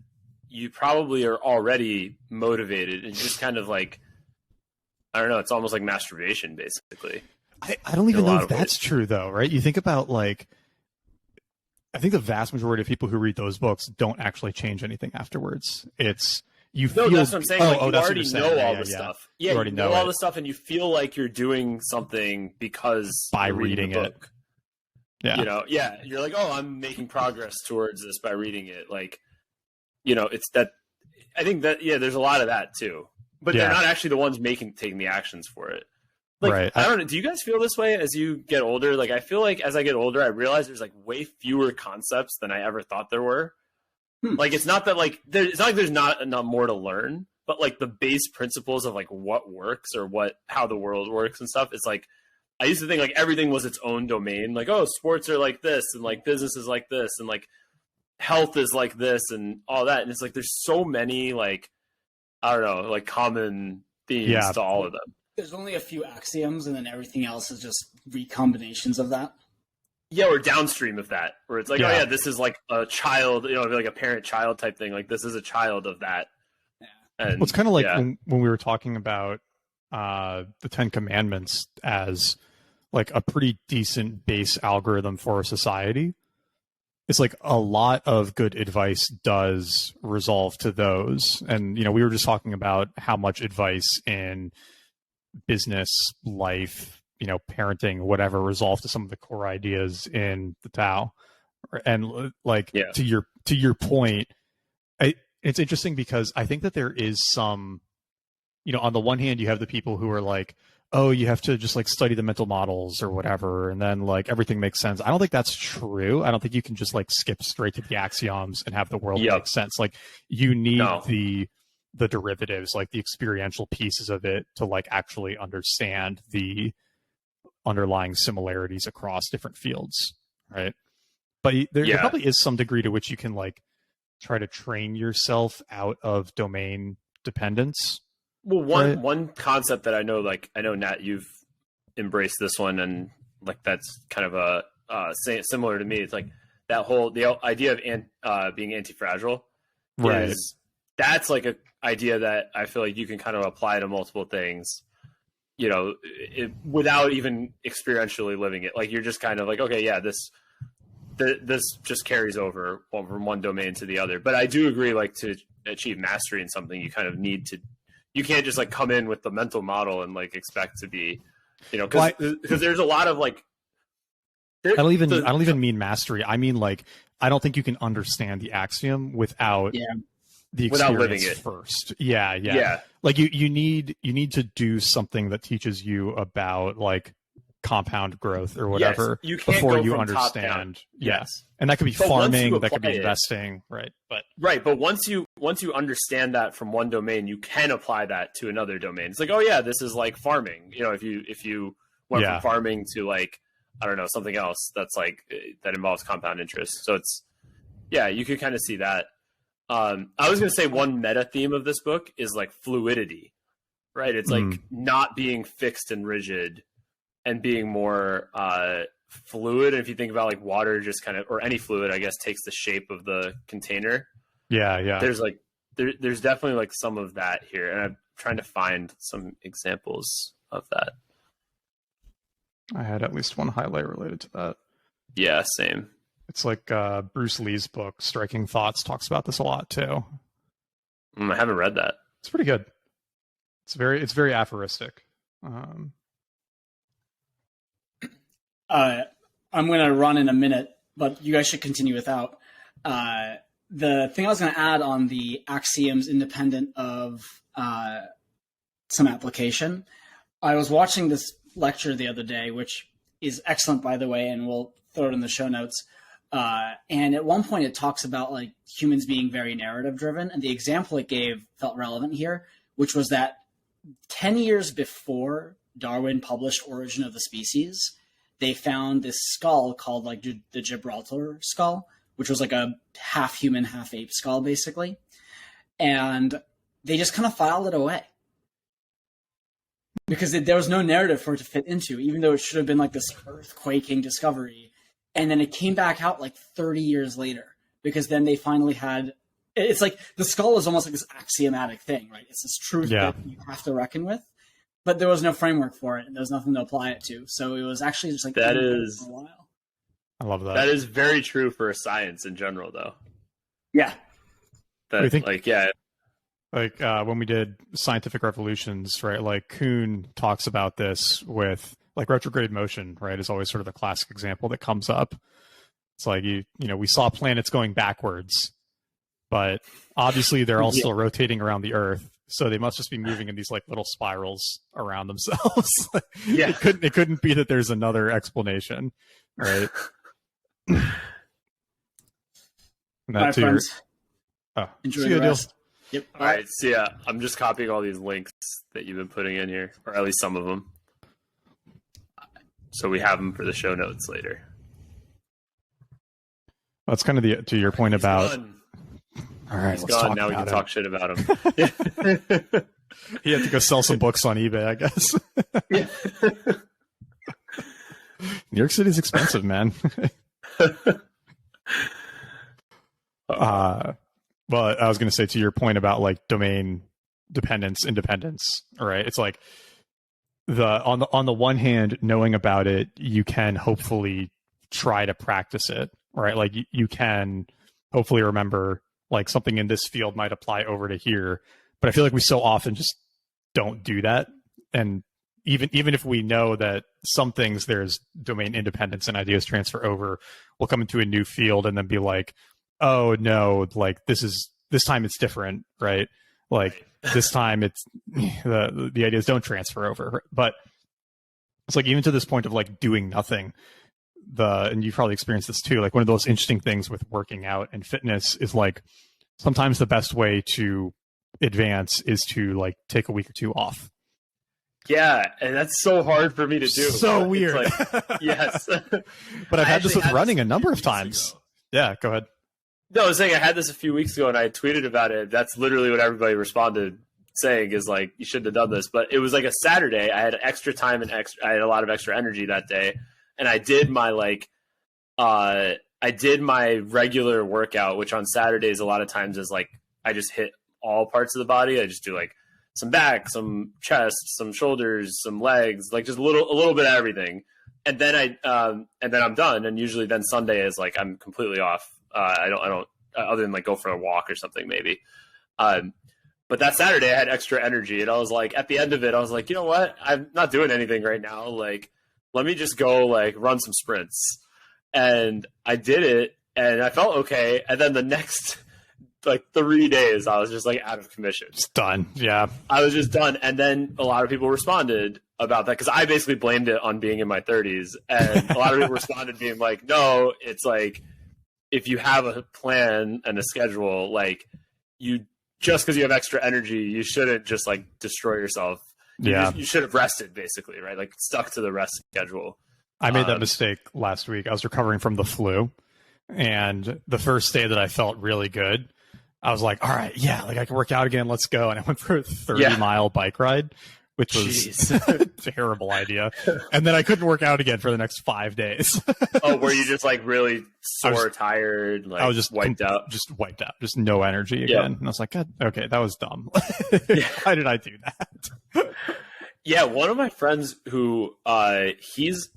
[SPEAKER 2] you probably are already motivated and just kind of like I don't know. It's almost like masturbation, basically.
[SPEAKER 1] I don't even know if that's true, though, right? You think about, like, I think the vast majority of people who read those books don't actually change anything afterwards. It's, you feel...
[SPEAKER 2] No, that's what I'm saying. Like, you already know all the
[SPEAKER 1] yeah.
[SPEAKER 2] stuff. Yeah, you already know all the stuff, and you feel like you're doing something because
[SPEAKER 1] by
[SPEAKER 2] you're reading
[SPEAKER 1] it.
[SPEAKER 2] Yeah. You know, yeah, you're like, oh, I'm making progress towards this by reading it. Like, you know, it's that... I think that, yeah, there's a lot of that, too. But they're not actually the ones taking the actions for it. Like, right. I don't know. Do you guys feel this way as you get older? Like, I feel like as I get older, I realize there's like way fewer concepts than I ever thought there were. Like, it's not that like it's not like there's not enough more to learn, but like the base principles of like what works or how the world works and stuff. It's like I used to think like everything was its own domain. Like, oh, sports are like this, and like business is like this, and like health is like this, and all that. And it's like there's so many like I don't know, like common themes to all of them.
[SPEAKER 3] There's only a few axioms, and then everything else is just recombinations of that.
[SPEAKER 2] Yeah, or downstream of that, where it's like, oh yeah, this is like a child, you know, like a parent-child type thing. Like this is a child of that.
[SPEAKER 1] Yeah. And, well, it's kind of like when we were talking about the 10 Commandments as like a pretty decent base algorithm for a society. It's like a lot of good advice does resolve to those. And, you know, we were just talking about how much advice in business, life, you know, parenting, whatever, resolve to some of the core ideas in the Tao. And like, to your point, it's interesting because I think that there is some, you know, on the one hand, you have the people who are like, oh, you have to just like study the mental models or whatever, and then like everything makes sense. I don't think that's true. I don't think you can just like skip straight to the axioms and have the world make sense. Like you need the derivatives, like the experiential pieces of it to like actually understand the underlying similarities across different fields, right? But there probably is some degree to which you can like try to train yourself out of domain dependence.
[SPEAKER 2] Well, one concept that I know Nat, you've embraced this one, and like that's kind of a similar to me. It's like the idea of being anti-fragile,
[SPEAKER 1] right?
[SPEAKER 2] That's like a idea that I feel like you can kind of apply to multiple things, you know, without even experientially living it. Like you're just kind of like, okay, yeah, this just carries over from one domain to the other. But I do agree, like to achieve mastery in something, you kind of need to. You can't just like come in with the mental model and like expect to be, you know, because there's a lot of like. I don't even mean mastery. I mean like I don't think you can understand the axiom without the experience without living it first. Yeah. Like you need to do something that teaches you about like compound growth or whatever before you understand. Yes. And that could be farming, that could be investing, right? But once you understand that from one domain, you can apply that to another domain. It's like, oh yeah, this is like farming. You know, if you went from farming to like, I don't know, something else that's like that involves compound interest. So it's you could kind of see that. I was going to say one meta theme of this book is like fluidity, right? It's like not being fixed and rigid and being more fluid. And if you think about like water, just kind of, or any fluid, I guess, takes the shape of the container. Yeah. There's like, there's definitely like some of that here. And I'm trying to find some examples of that.
[SPEAKER 1] I had at least one highlight related to that.
[SPEAKER 2] Yeah, same.
[SPEAKER 1] It's like Bruce Lee's book, Striking Thoughts, talks about this a lot too.
[SPEAKER 2] I haven't read that.
[SPEAKER 1] It's pretty good. It's very aphoristic.
[SPEAKER 3] I'm going to run in a minute, but you guys should continue without. The thing I was going to add on the axioms independent of some application, I was watching this lecture the other day, which is excellent, by the way, and we'll throw it in the show notes. And at one point it talks about like humans being very narrative driven. And the example it gave felt relevant here, which was that 10 years before Darwin published Origin of the Species, they found this skull called like the Gibraltar skull, which was like a half human, half ape skull, basically. And they just kind of filed it away because there was no narrative for it to fit into, even though it should have been like this earthquaking discovery. And then it came back out like 30 years later, because then they finally had, it's like the skull is almost like this axiomatic thing, right? It's this truth that you have to reckon with. but there was no framework for it, and there was nothing to apply it to. So it was actually just like
[SPEAKER 2] that is
[SPEAKER 3] for a while.
[SPEAKER 1] I love that.
[SPEAKER 2] That is very true for science in general, though.
[SPEAKER 3] Yeah.
[SPEAKER 2] That,
[SPEAKER 1] think,
[SPEAKER 2] like, yeah.
[SPEAKER 1] Like when we did scientific revolutions, right? Like Kuhn talks about this with like retrograde motion, right? Is always sort of the classic example that comes up. It's like you know, we saw planets going backwards, but obviously they're all still rotating around the Earth, so they must just be moving in these like little spirals around themselves.
[SPEAKER 2] Yeah,
[SPEAKER 1] it couldn't be that there's another explanation, right? And that
[SPEAKER 3] Bye,
[SPEAKER 1] too.
[SPEAKER 3] friends.
[SPEAKER 1] Enjoy
[SPEAKER 3] the rest.
[SPEAKER 2] Yep. All right. So yeah, I'm just copying all these links that you've been putting in here, or at least some of them, so we have them for the show notes later.
[SPEAKER 1] That's kind of to your point about.
[SPEAKER 2] Gone.
[SPEAKER 1] All right,
[SPEAKER 2] he's gone. Now we can talk shit about him.
[SPEAKER 1] He had to go sell some books on eBay, I guess.
[SPEAKER 2] Yeah.
[SPEAKER 1] New York City's expensive, man. Well, I was going to say to your point about like domain dependence, independence, right? It's like on the one hand, knowing about it, you can hopefully try to practice it, right? Like you can hopefully remember like something in this field might apply over to here, but I feel like we so often just don't do that. And even if we know that some things there's domain independence and ideas transfer over, we'll come into a new field and then be like, oh no, like this time it's different, right? Like this time it's the ideas don't transfer over. But it's like even to this point of like doing nothing, and you've probably experienced this too, like one of those interesting things with working out and fitness is like sometimes the best way to advance is to like take a week or two off.
[SPEAKER 2] Yeah, and that's so hard for me to do.
[SPEAKER 1] So weird.
[SPEAKER 2] Like, yes.
[SPEAKER 1] But I've had this with running a number of times. Yeah, go ahead.
[SPEAKER 2] No, I was saying I had this a few weeks ago and I tweeted about it. That's literally what everybody responded saying is like, you shouldn't have done this. But it was like a Saturday. I had extra time and I had a lot of extra energy that day. And I did my regular workout, which on Saturdays a lot of times is like, I just hit all parts of the body. I just do like some back, some chest, some shoulders, some legs, like just a little bit of everything. And then I'm done. And usually then Sunday is like, I'm completely off. I don't other than like go for a walk or something maybe. But that Saturday I had extra energy and I was like, at the end of it, I was like, you know what? I'm not doing anything right now. Like, let me just go like run some sprints. And I did it and I felt okay. And then the next like 3 days, I was just like out of commission.
[SPEAKER 1] Just done. Yeah.
[SPEAKER 2] I was just done. And then a lot of people responded about that because I basically blamed it on being in my 30s. And a lot of people responded being like, no, it's like, if you have a plan and a schedule, like you just because you have extra energy, you shouldn't just like destroy yourself. You should have rested basically, right? Like stuck to the rest schedule.
[SPEAKER 1] I made that mistake last week. I was recovering from the flu and the first day that I felt really good, I was like, all right, yeah, like I can work out again. Let's go. And I went for a 30-mile bike ride, which was a terrible idea. And then I couldn't work out again for the next 5 days.
[SPEAKER 2] Oh, were you just like really sore, tired? Like I was just wiped out.
[SPEAKER 1] Just wiped out. Just no energy again. Yep. And I was like, God, okay, that was dumb. Why did I do that?
[SPEAKER 2] Yeah, one of my friends who he's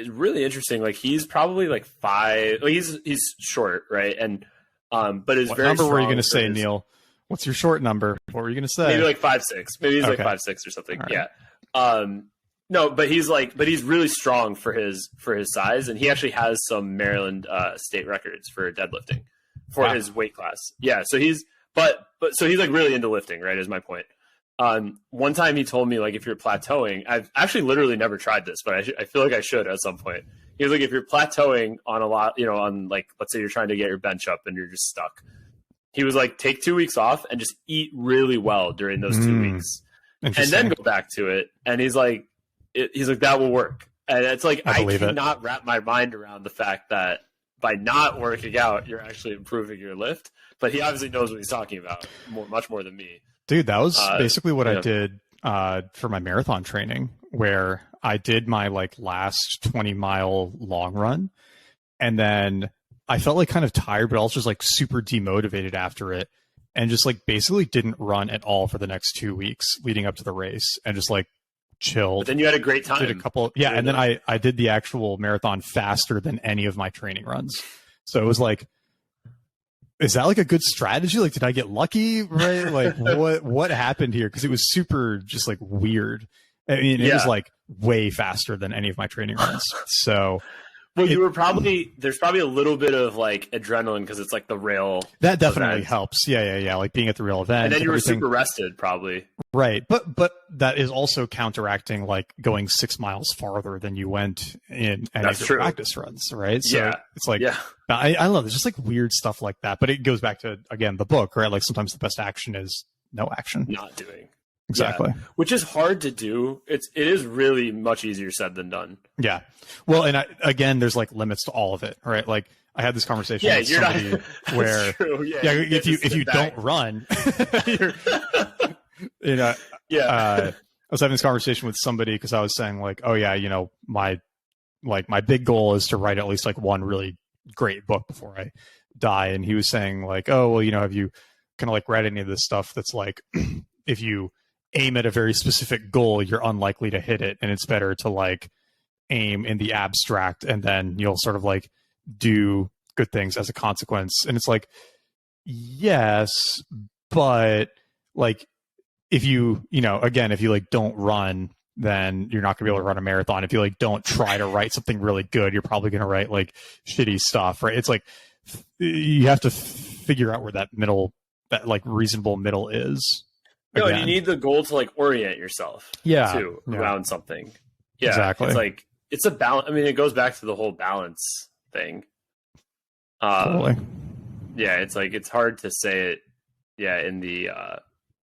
[SPEAKER 2] really interesting. Like he's probably like 5. Like he's short, right? And but is very. What
[SPEAKER 1] number were you going to say, Neil? What's your short number? What were you going to say?
[SPEAKER 2] Maybe like 5'6". Maybe he's like 5'6" or something. Right. Yeah. No, but he's really strong for his size, and he actually has some Maryland state records for deadlifting for his weight class. Yeah. So he's so he's like really into lifting, right? Is my point. One time he told me like if you're plateauing, I've actually literally never tried this, but I feel like I should at some point. He was like, if you're plateauing on a lot, on like let's say you're trying to get your bench up and you're just stuck. He was like, take 2 weeks off and just eat really well during those 2 weeks and then go back to it. And he's like, that will work. And it's like, I cannot wrap my mind around the fact that by not working out, you're actually improving your lift. But he obviously knows what he's talking about much more than me.
[SPEAKER 1] Dude, that was basically what I did for my marathon training, where I did my like last 20-mile long run. And then I felt like kind of tired, but also just like super demotivated after it, and just like basically didn't run at all for the next 2 weeks leading up to the race, and just like chilled.
[SPEAKER 2] But then you had a great time.
[SPEAKER 1] Did a couple, yeah, and then I did the actual marathon faster than any of my training runs. So it was like, is that like a good strategy? Like, did I get lucky? Right? Like, what happened here? Because it was super just like weird. I mean, it was like way faster than any of my training runs. So,
[SPEAKER 2] well, you were there's probably a little bit of like adrenaline because it's like the rail.
[SPEAKER 1] That definitely helps. Yeah. Like being at the real event.
[SPEAKER 2] And then you were super rested, probably.
[SPEAKER 1] Right. But that is also counteracting like going 6 miles farther than you went in any of your practice runs. Right. So it's like, I love it. It's just like weird stuff like that. But it goes back to, again, the book, right? Like sometimes the best action is no action.
[SPEAKER 2] Not doing.
[SPEAKER 1] Exactly.
[SPEAKER 2] Yeah. Which is hard to do. It is really much easier said than done.
[SPEAKER 1] Yeah. Well, and again, there's like limits to all of it, right? Like I had this conversation with somebody where, if you don't run, I was having this conversation with somebody because I was saying like, oh yeah, my big goal is to write at least like one really great book before I die. And he was saying like, oh, well, have you kind of like read any of this stuff that's like, if you aim at a very specific goal, you're unlikely to hit it. And it's better to like aim in the abstract and then you'll sort of like do good things as a consequence. And it's like, yes, but like if you like don't run, then you're not gonna be able to run a marathon. If you like don't try to write something really good, you're probably gonna write like shitty stuff, right? It's like you have to figure out where that like reasonable middle is.
[SPEAKER 2] No, and you need the goal to like orient yourself around something. Yeah, exactly. It's like it's a balance. I mean, it goes back to the whole balance thing.
[SPEAKER 1] Totally.
[SPEAKER 2] Yeah, it's like it's hard to say it. Yeah,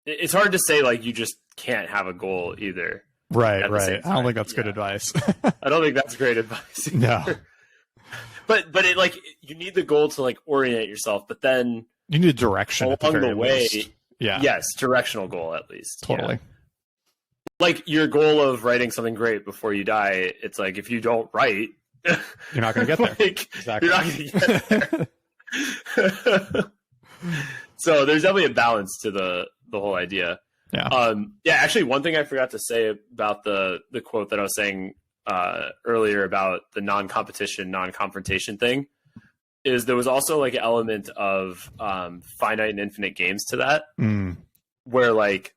[SPEAKER 2] it's hard to say like you just can't have a goal either.
[SPEAKER 1] Right. I don't think that's good advice.
[SPEAKER 2] I don't think that's great advice either.
[SPEAKER 1] No.
[SPEAKER 2] But it like you need the goal to like orient yourself, but then
[SPEAKER 1] you need a direction
[SPEAKER 2] along the way.
[SPEAKER 1] Least. Yeah.
[SPEAKER 2] Yes, directional goal at least.
[SPEAKER 1] Totally.
[SPEAKER 2] Yeah. Like your goal of writing something great before you die, it's like if you don't write,
[SPEAKER 1] you're not going to get there.
[SPEAKER 2] Exactly. You're not going to get there. So there's definitely a balance to the whole idea.
[SPEAKER 1] Yeah.
[SPEAKER 2] Actually, one thing I forgot to say about the quote that I was saying earlier about the non-competition, non-confrontation thing is there was also like an element of finite and infinite games to that, where like,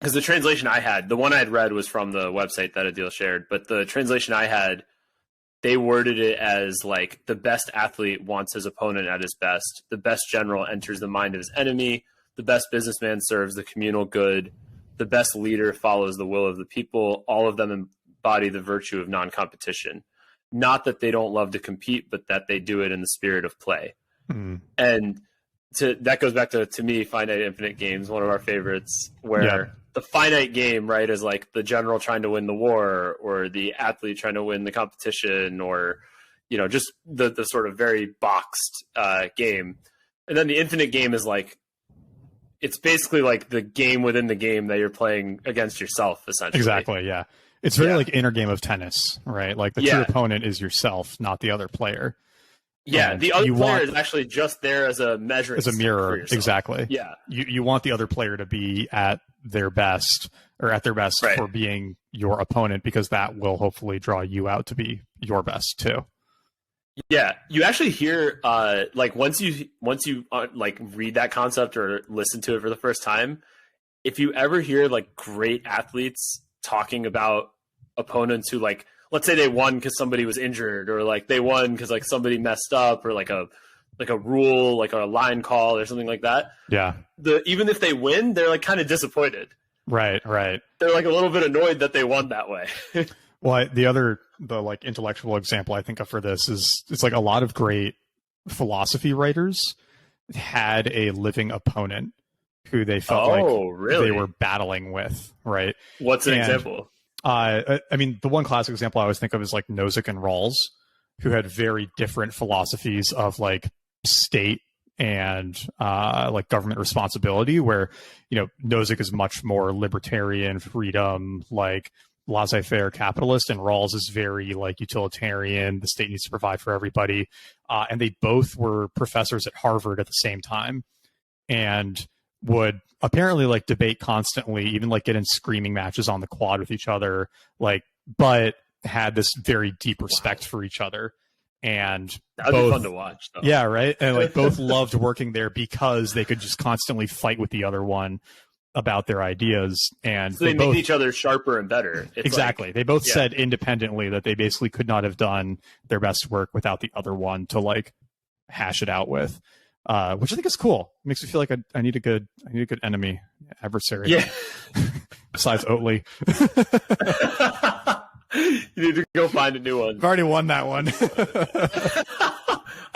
[SPEAKER 2] because the translation I had, the one I had read was from the website that Adil shared, but the translation I had, they worded it as like the best athlete wants his opponent at his best, the best general enters the mind of his enemy, the best businessman serves the communal good, the best leader follows the will of the people, all of them embody the virtue of non-competition. Not that they don't love to compete, but that they do it in the spirit of play. And that goes back to me, finite infinite games, one of our favorites, where the finite game, right, is like the general trying to win the war or the athlete trying to win the competition or, just the sort of very boxed game. And then the infinite game is like, it's basically like the game within the game that you're playing against yourself, essentially.
[SPEAKER 1] Exactly, yeah. It's very like inner game of tennis, right? Like the true opponent is yourself, not the other player.
[SPEAKER 2] Yeah, and the other player is actually just there as a measure.
[SPEAKER 1] As a mirror, exactly.
[SPEAKER 2] Yeah.
[SPEAKER 1] You want the other player to be at their best for being your opponent, because that will hopefully draw you out to be your best too.
[SPEAKER 2] Yeah, you actually hear like once you like read that concept or listen to it for the first time, if you ever hear like great athletes talking about opponents who like, let's say they won because somebody was injured, or like they won because like somebody messed up, or like a rule, like a line call or something like that.
[SPEAKER 1] Yeah.
[SPEAKER 2] Even if they win, they're like kind of disappointed.
[SPEAKER 1] Right.
[SPEAKER 2] They're like a little bit annoyed that they won that way.
[SPEAKER 1] Well, the like intellectual example I think of for this is it's like a lot of great philosophy writers had a living opponent who they felt they were battling with, right?
[SPEAKER 2] What's an example?
[SPEAKER 1] I mean, the one classic example I always think of is like Nozick and Rawls, who had very different philosophies of like state and like government responsibility, where, Nozick is much more libertarian, freedom, like laissez-faire capitalist, and Rawls is very like utilitarian, the state needs to provide for everybody. And they both were professors at Harvard at the same time. And would apparently like debate constantly, even like get in screaming matches on the quad with each other, like, but had this very deep respect for each other. And
[SPEAKER 2] that'd be fun to watch, though.
[SPEAKER 1] Yeah, right. And like both loved working there because they could just constantly fight with the other one about their ideas, and
[SPEAKER 2] so they make each other sharper and better. It's
[SPEAKER 1] exactly. They both said independently that they basically could not have done their best work without the other one to like hash it out with, which I think is cool. It makes me feel like I need a good enemy, adversary.
[SPEAKER 2] Yeah.
[SPEAKER 1] Besides Oatly.
[SPEAKER 2] You need to go find a new one.
[SPEAKER 1] I've already won that one.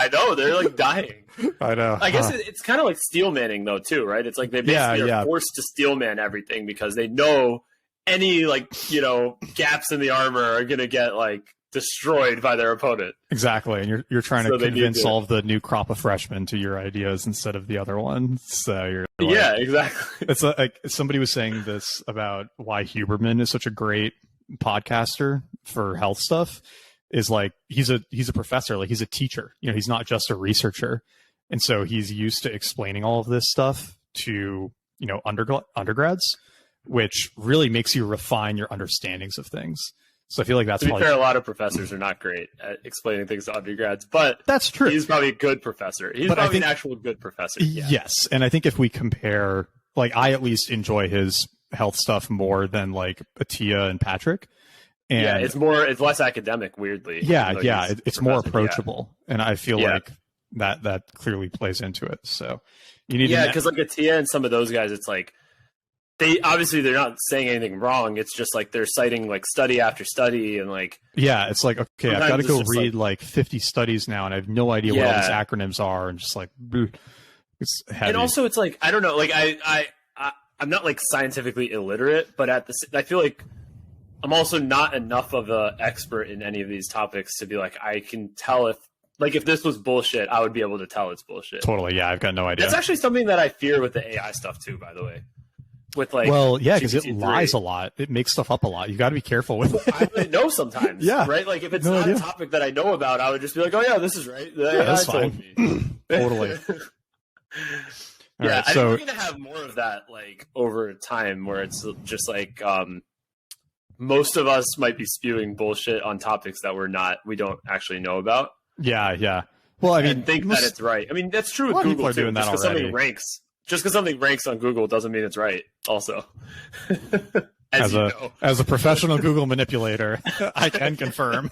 [SPEAKER 2] I know, they're like dying.
[SPEAKER 1] I know.
[SPEAKER 2] I guess it's kind of like steel manning though too, right? It's like they basically are forced to steel man everything because they know any like, you know, gaps in the armor are going to get like destroyed by their opponent.
[SPEAKER 1] Exactly. And you're trying to convince all of the new crop of freshmen to your ideas instead of the other one. So you're like,
[SPEAKER 2] yeah, exactly.
[SPEAKER 1] It's like somebody was saying this about why Huberman is such a great podcaster for health stuff, is like he's a professor, like he's a teacher, you know, he's not just a researcher, and so he's used to explaining all of this stuff to, you know, undergrads, which really makes you refine your understandings of things. So I feel like that's
[SPEAKER 2] to be fair, a lot of professors are not great at explaining things to undergrads, but
[SPEAKER 1] that's true.
[SPEAKER 2] He's probably a good professor. He's probably an actual good professor. Yeah.
[SPEAKER 1] Yes, and I think if we compare, like, I at least enjoy his health stuff more than like Atia and Patrick. And
[SPEAKER 2] yeah, it's less academic, weirdly.
[SPEAKER 1] Yeah, it's more approachable, and I feel like that clearly plays into it. So you need
[SPEAKER 2] because like Atia and some of those guys, it's like they're not saying anything wrong. It's just like they're citing like study after study, and like
[SPEAKER 1] it's like, okay, I've got to go read like 50 studies now, and I have no idea what all these acronyms are, and just like it's heavy.
[SPEAKER 2] And also, it's like I don't know, like I'm not like scientifically illiterate, but I feel like I'm also not enough of an expert in any of these topics to be like, I can tell if this was bullshit, I would be able to tell it's bullshit.
[SPEAKER 1] Totally. Yeah. I've got no idea.
[SPEAKER 2] That's actually something that I fear with the AI stuff too, by the way. With like,
[SPEAKER 1] well, yeah, because it lies a lot. It makes stuff up a lot. You got to be careful with it.
[SPEAKER 2] I wouldn't know sometimes.
[SPEAKER 1] Yeah.
[SPEAKER 2] Right. Like if it's not a topic that I know about, I would just be like, oh yeah, this is right.
[SPEAKER 1] That's fine. Totally.
[SPEAKER 2] Yeah,
[SPEAKER 1] right,
[SPEAKER 2] I think we're going to have more of that like over time where it's just like most of us might be spewing bullshit on topics that we don't actually know about.
[SPEAKER 1] Yeah. Well, I mean,
[SPEAKER 2] think that it's right. I mean, that's true with Google too. Just because something ranks on Google doesn't mean it's right also. As
[SPEAKER 1] a professional Google manipulator, I can confirm.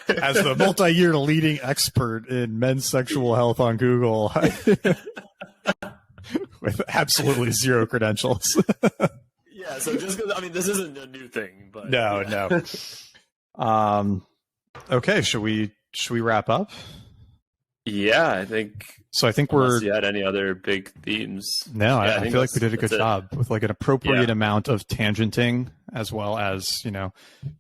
[SPEAKER 1] As the multi-year leading expert in men's sexual health on Google, with absolutely zero credentials.
[SPEAKER 2] Yeah, so just because this isn't a new thing, but
[SPEAKER 1] no. Okay, should we wrap up?
[SPEAKER 2] Yeah, I think.
[SPEAKER 1] So I think
[SPEAKER 2] unless you had any other big themes?
[SPEAKER 1] No, I feel like we did a good job with like an appropriate amount of tangenting, as well as, you know,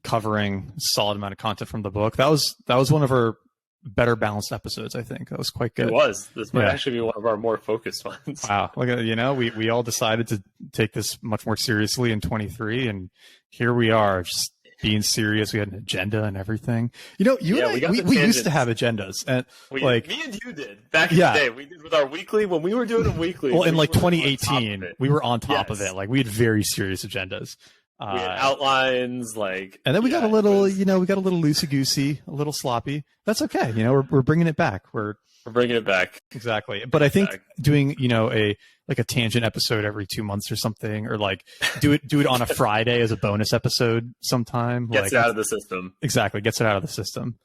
[SPEAKER 1] covering a solid amount of content from the book. That was one of our better balanced episodes. I think that was quite good.
[SPEAKER 2] It was. This might actually be one of our more focused ones.
[SPEAKER 1] Wow, look at, you know, we all decided to take this much more seriously in 23, and here we are, just being serious. We had an agenda and everything. You know, we used to have agendas, and me
[SPEAKER 2] and you did back in the day. We did with our weekly when we were doing them weekly.
[SPEAKER 1] Well, in like 2018, we were on top of it. Like we had very serious agendas.
[SPEAKER 2] We had outlines, like,
[SPEAKER 1] and then we got a little, we got a little loosey goosey, a little sloppy. That's okay. You know, we're bringing it back. We're
[SPEAKER 2] bringing it back.
[SPEAKER 1] Exactly. But I think doing, a tangent episode every 2 months or something, or like do it on a Friday as a bonus episode sometime.
[SPEAKER 2] Gets it out of the system.
[SPEAKER 1] Exactly. Gets it out of the system.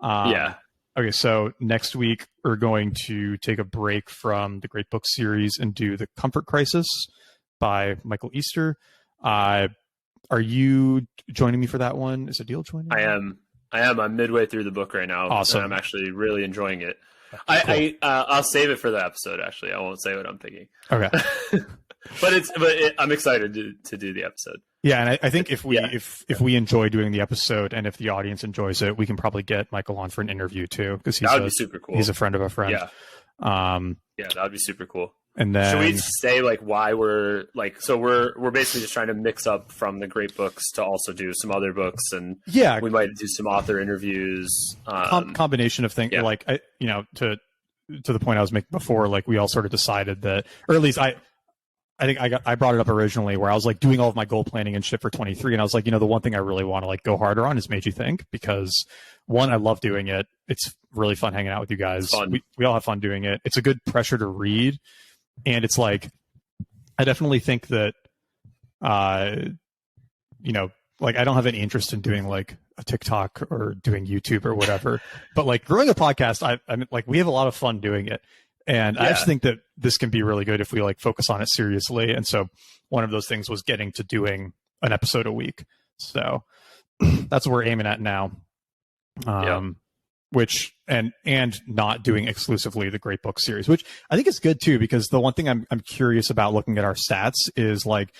[SPEAKER 1] Okay. So next week we're going to take a break from the Great Book series and do The Comfort Crisis by Michael Easter. Are you joining me for that one? Is Adil joining?
[SPEAKER 2] I am. I'm midway through the book right now.
[SPEAKER 1] Awesome.
[SPEAKER 2] And I'm actually really enjoying it.
[SPEAKER 1] Cool.
[SPEAKER 2] I'll save it for the episode. Actually, I won't say what I'm thinking.
[SPEAKER 1] Okay.
[SPEAKER 2] but I'm excited to do the episode.
[SPEAKER 1] Yeah, and I think if we enjoy doing the episode, and if the audience enjoys it, we can probably get Michael on for an interview too, because
[SPEAKER 2] that would be super cool.
[SPEAKER 1] He's a friend of a friend.
[SPEAKER 2] Yeah. That would be super cool.
[SPEAKER 1] And then
[SPEAKER 2] should we say like why we're like, so we're basically just trying to mix up from the great books to also do some other books, and we might do some author interviews,
[SPEAKER 1] combination of things, like to to the point I was making before, like we all sort of decided that, or at least I think I brought it up originally where I was like doing all of my goal planning and shit for 23. And I was like, the one thing I really want to like go harder on is Made You Think, because one, I love doing it. It's really fun hanging out with you guys. We all have fun doing it. It's a good pressure to read. And it's like, I definitely think that, like I don't have any interest in doing like a TikTok or doing YouTube or whatever, but like growing a podcast, I mean, like we have a lot of fun doing it. And I just think that this can be really good if we like focus on it seriously. And so one of those things was getting to doing an episode a week. So that's what we're aiming at now. Which and not doing exclusively the Great Book series, which I think is good too, because the one thing I'm curious about looking at our stats is like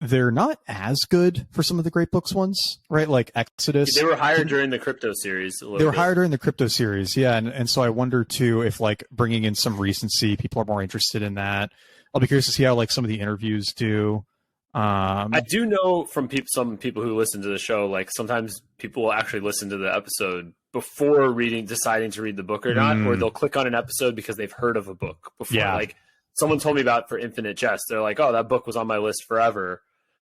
[SPEAKER 1] they're not as good for some of the Great Books ones, right? Like Exodus.
[SPEAKER 2] They were higher during the crypto series.
[SPEAKER 1] They were higher during the crypto series, yeah. And so I wonder too if like bringing in some recency, people are more interested in that. I'll be curious to see how like some of the interviews do.
[SPEAKER 2] I do know from some people who listen to the show, like sometimes people will actually listen to the episode before deciding to read the book or not, or they'll click on an episode because they've heard of a book before. Yeah. Like someone told me about for Infinite Jest. They're like, oh, that book was on my list forever.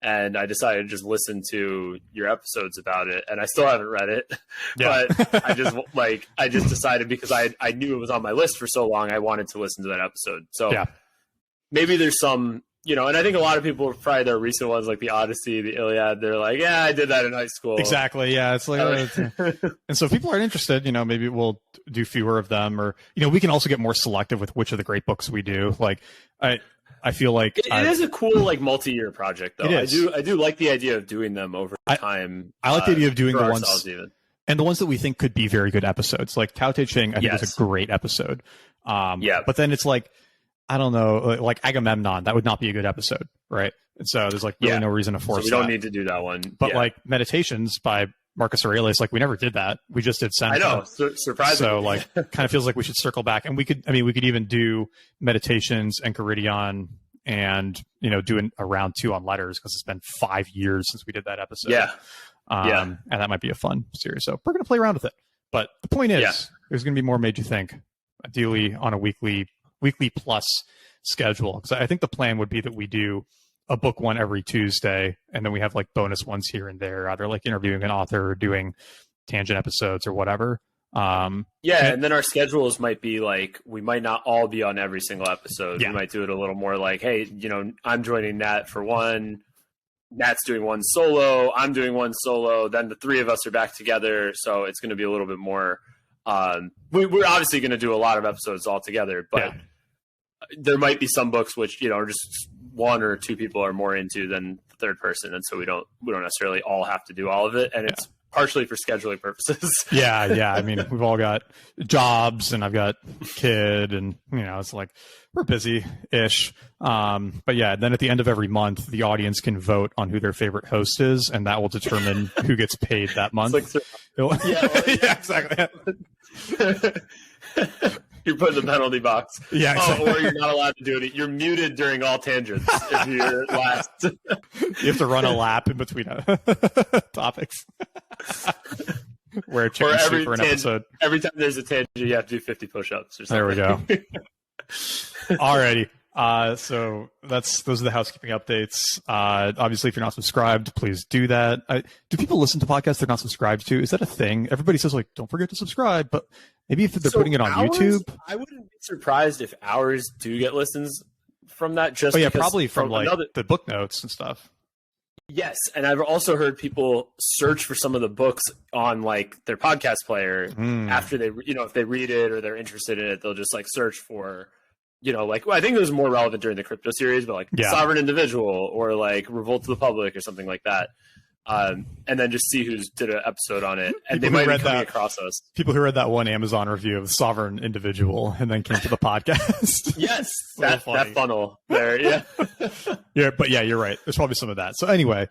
[SPEAKER 2] And I decided to just listen to your episodes about it. And I still haven't read it, but I just decided because I knew it was on my list for so long, I wanted to listen to that episode. So maybe there's some, and I think a lot of people, probably their recent ones like the Odyssey, the Iliad, they're like, yeah, I did that in high school.
[SPEAKER 1] Exactly. Yeah. It's like, and so if people aren't interested, maybe we'll do fewer of them, or, we can also get more selective with which of the great books we do. Like I feel like
[SPEAKER 2] it is a cool like multi-year project though. I do like the idea of doing them over time.
[SPEAKER 1] I like the idea of doing the ones and the ones that we think could be very good episodes. Like Tao Te Ching, I think is a great episode. But then it's like, I don't know, like Agamemnon, that would not be a good episode, right? And so there's like really no reason to force.
[SPEAKER 2] So we don't need to do that one.
[SPEAKER 1] But like Meditations by Marcus Aurelius, like we never did that. We just did Seneca.
[SPEAKER 2] I know, surprisingly.
[SPEAKER 1] So like, kind of feels like we should circle back, and we could even do Meditations and Enchiridion, and do a round 2 on letters, because it's been 5 years since we did that episode. And that might be a fun series. So we're gonna play around with it. But the point is, there's gonna be more Made You Think, ideally on a weekly plus schedule, because I think the plan would be that we do a book one every Tuesday, and then we have like bonus ones here and there, either like interviewing an author or doing tangent episodes or whatever. And
[SPEAKER 2] then our schedules might be like, we might not all be on every single episode. We might do it a little more like, hey, I'm joining Nat for one, Nat's doing one solo, I'm doing one solo, then the 3 of us are back together. So it's going to be a little bit more, we're obviously going to do a lot of episodes all together, but there might be some books which, are just 1 or 2 people are more into than the third person. And so we don't necessarily all have to do all of it. And it's partially for scheduling purposes.
[SPEAKER 1] I mean, we've all got jobs, and I've got a kid, and it's like we're busy-ish. But then at the end of every month, the audience can vote on who their favorite host is, and that will determine who gets paid that month.
[SPEAKER 2] Exactly. You're put in the penalty box.
[SPEAKER 1] Yeah, exactly.
[SPEAKER 2] Or you're not allowed to do it. You're muted during all tangents if you're last.
[SPEAKER 1] You have to run a lap in between topics. Wear a chicken suit for an episode.
[SPEAKER 2] Every time there's a tangent, you have to do 50 push-ups or something.
[SPEAKER 1] There we go. Alrighty. So those are the housekeeping updates. Obviously, if you're not subscribed, please do that. Do people listen to podcasts they're not subscribed to? Is that a thing? Everybody says like, don't forget to subscribe, but maybe if they're putting it on YouTube.
[SPEAKER 2] I wouldn't be surprised if ours do get listens from that. Just
[SPEAKER 1] probably from like the book notes and stuff.
[SPEAKER 2] Yes, and I've also heard people search for some of the books on like their podcast player after they, if they read it or they're interested in it, they'll just like search for. I think it was more relevant during the crypto series, but like Sovereign Individual or like Revolt to the Public or something like that. And then just see who's did an episode on it. And they might be coming across us.
[SPEAKER 1] People who read that one Amazon review of Sovereign Individual and then came to the podcast.
[SPEAKER 2] Yes, that funnel there. Yeah.
[SPEAKER 1] But you're right. There's probably some of that. So anyway,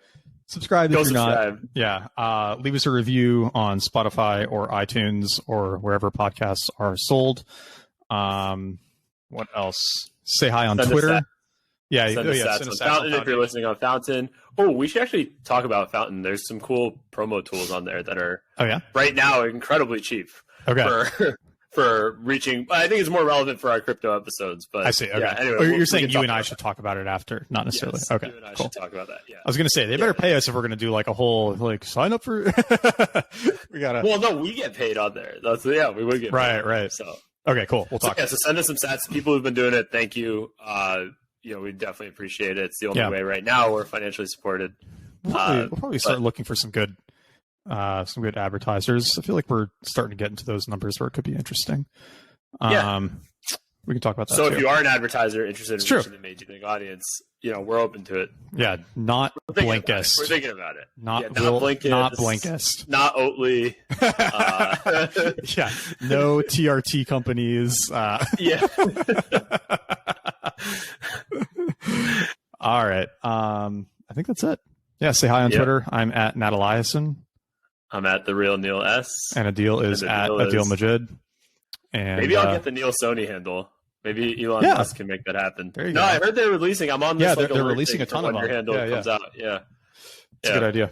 [SPEAKER 1] subscribe if you're not. Yeah. Leave us a review on Spotify or iTunes or wherever podcasts are sold. What else? Say hi on Twitter.
[SPEAKER 2] Send us on Fountain if you're listening on Fountain. Oh, we should actually talk about Fountain. There's some cool promo tools on there that are right now incredibly cheap for for reaching. I think it's more relevant for our crypto episodes. But
[SPEAKER 1] I see. Okay.
[SPEAKER 2] Yeah, anyway,
[SPEAKER 1] You're saying you and I should talk about it after, not necessarily.
[SPEAKER 2] Yes,
[SPEAKER 1] okay.
[SPEAKER 2] You and I
[SPEAKER 1] cool.
[SPEAKER 2] should talk about that. Yeah.
[SPEAKER 1] I was gonna say they better pay us if we're gonna do like a whole like sign up for. We gotta.
[SPEAKER 2] Well, no, we get paid on there. We would get paid.
[SPEAKER 1] Right.
[SPEAKER 2] So
[SPEAKER 1] okay, cool. We'll talk.
[SPEAKER 2] So send us some stats. People who've been doing it, thank you. We definitely appreciate it. It's the only way right now we're financially supported.
[SPEAKER 1] We'll probably start looking for some good advertisers. I feel like we're starting to get into those numbers where it could be interesting. We can talk about that.
[SPEAKER 2] So
[SPEAKER 1] too.
[SPEAKER 2] if you are an advertiser interested in reaching the Made You Think audience, we're open to it.
[SPEAKER 1] Yeah, not Blinkist.
[SPEAKER 2] We're thinking about it.
[SPEAKER 1] Not Blinkist. Not Blinkist.
[SPEAKER 2] Not Oatly.
[SPEAKER 1] Yeah, no TRT companies.
[SPEAKER 2] Yeah.
[SPEAKER 1] All right. I think that's it. Yeah, say hi on Twitter. I'm at Nat Eliason.
[SPEAKER 2] I'm at the real Neil S.
[SPEAKER 1] And Adil is at Adil Majid. And
[SPEAKER 2] maybe I'll get the Neil Sony handle. Maybe Elon Musk can make that happen.
[SPEAKER 1] There you go.
[SPEAKER 2] I heard they're releasing. I'm on this.
[SPEAKER 1] Yeah, they're releasing a ton of them.
[SPEAKER 2] Your handle comes out. Yeah,
[SPEAKER 1] it's a good idea.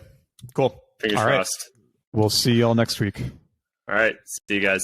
[SPEAKER 1] Cool.
[SPEAKER 2] Fingers crossed.
[SPEAKER 1] We'll see y'all next week.
[SPEAKER 2] All right. See you guys.